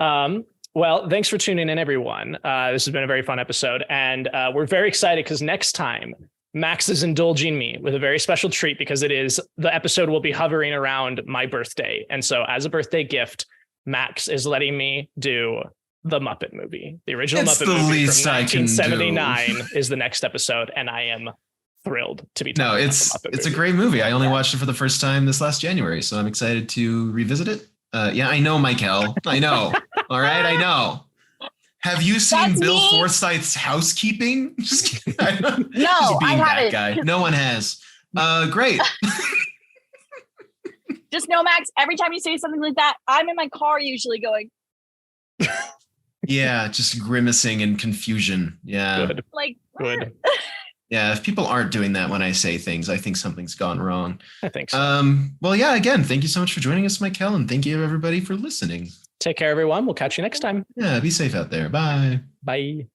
The better. Well, thanks for tuning in, everyone. This has been a very fun episode, and we're very excited because next time Max is indulging me with a very special treat because the episode will be hovering around my birthday. And so as a birthday gift, Max is letting me do the Muppet movie. The original Muppet movie from 1979 is the next episode. And I am thrilled to be talking about the Muppet it's movie. A great movie. I only watched it for the first time this last January, so I'm excited to revisit it. I know, MyKel. I know. All right, I know. Have you seen Bill Forsyth's Housekeeping? Just kidding. No, I haven't. That guy. No one has. Great. Just know, Max, every time you say something like that, I'm in my car usually going. Yeah, just grimacing in confusion. Yeah. Good. Good. Yeah, if people aren't doing that when I say things, I think something's gone wrong. I think so. Well, yeah, again, thank you so much for joining us, MyKel, and thank you everybody for listening. Take care, everyone. We'll catch you next time. Yeah, be safe out there. Bye. Bye.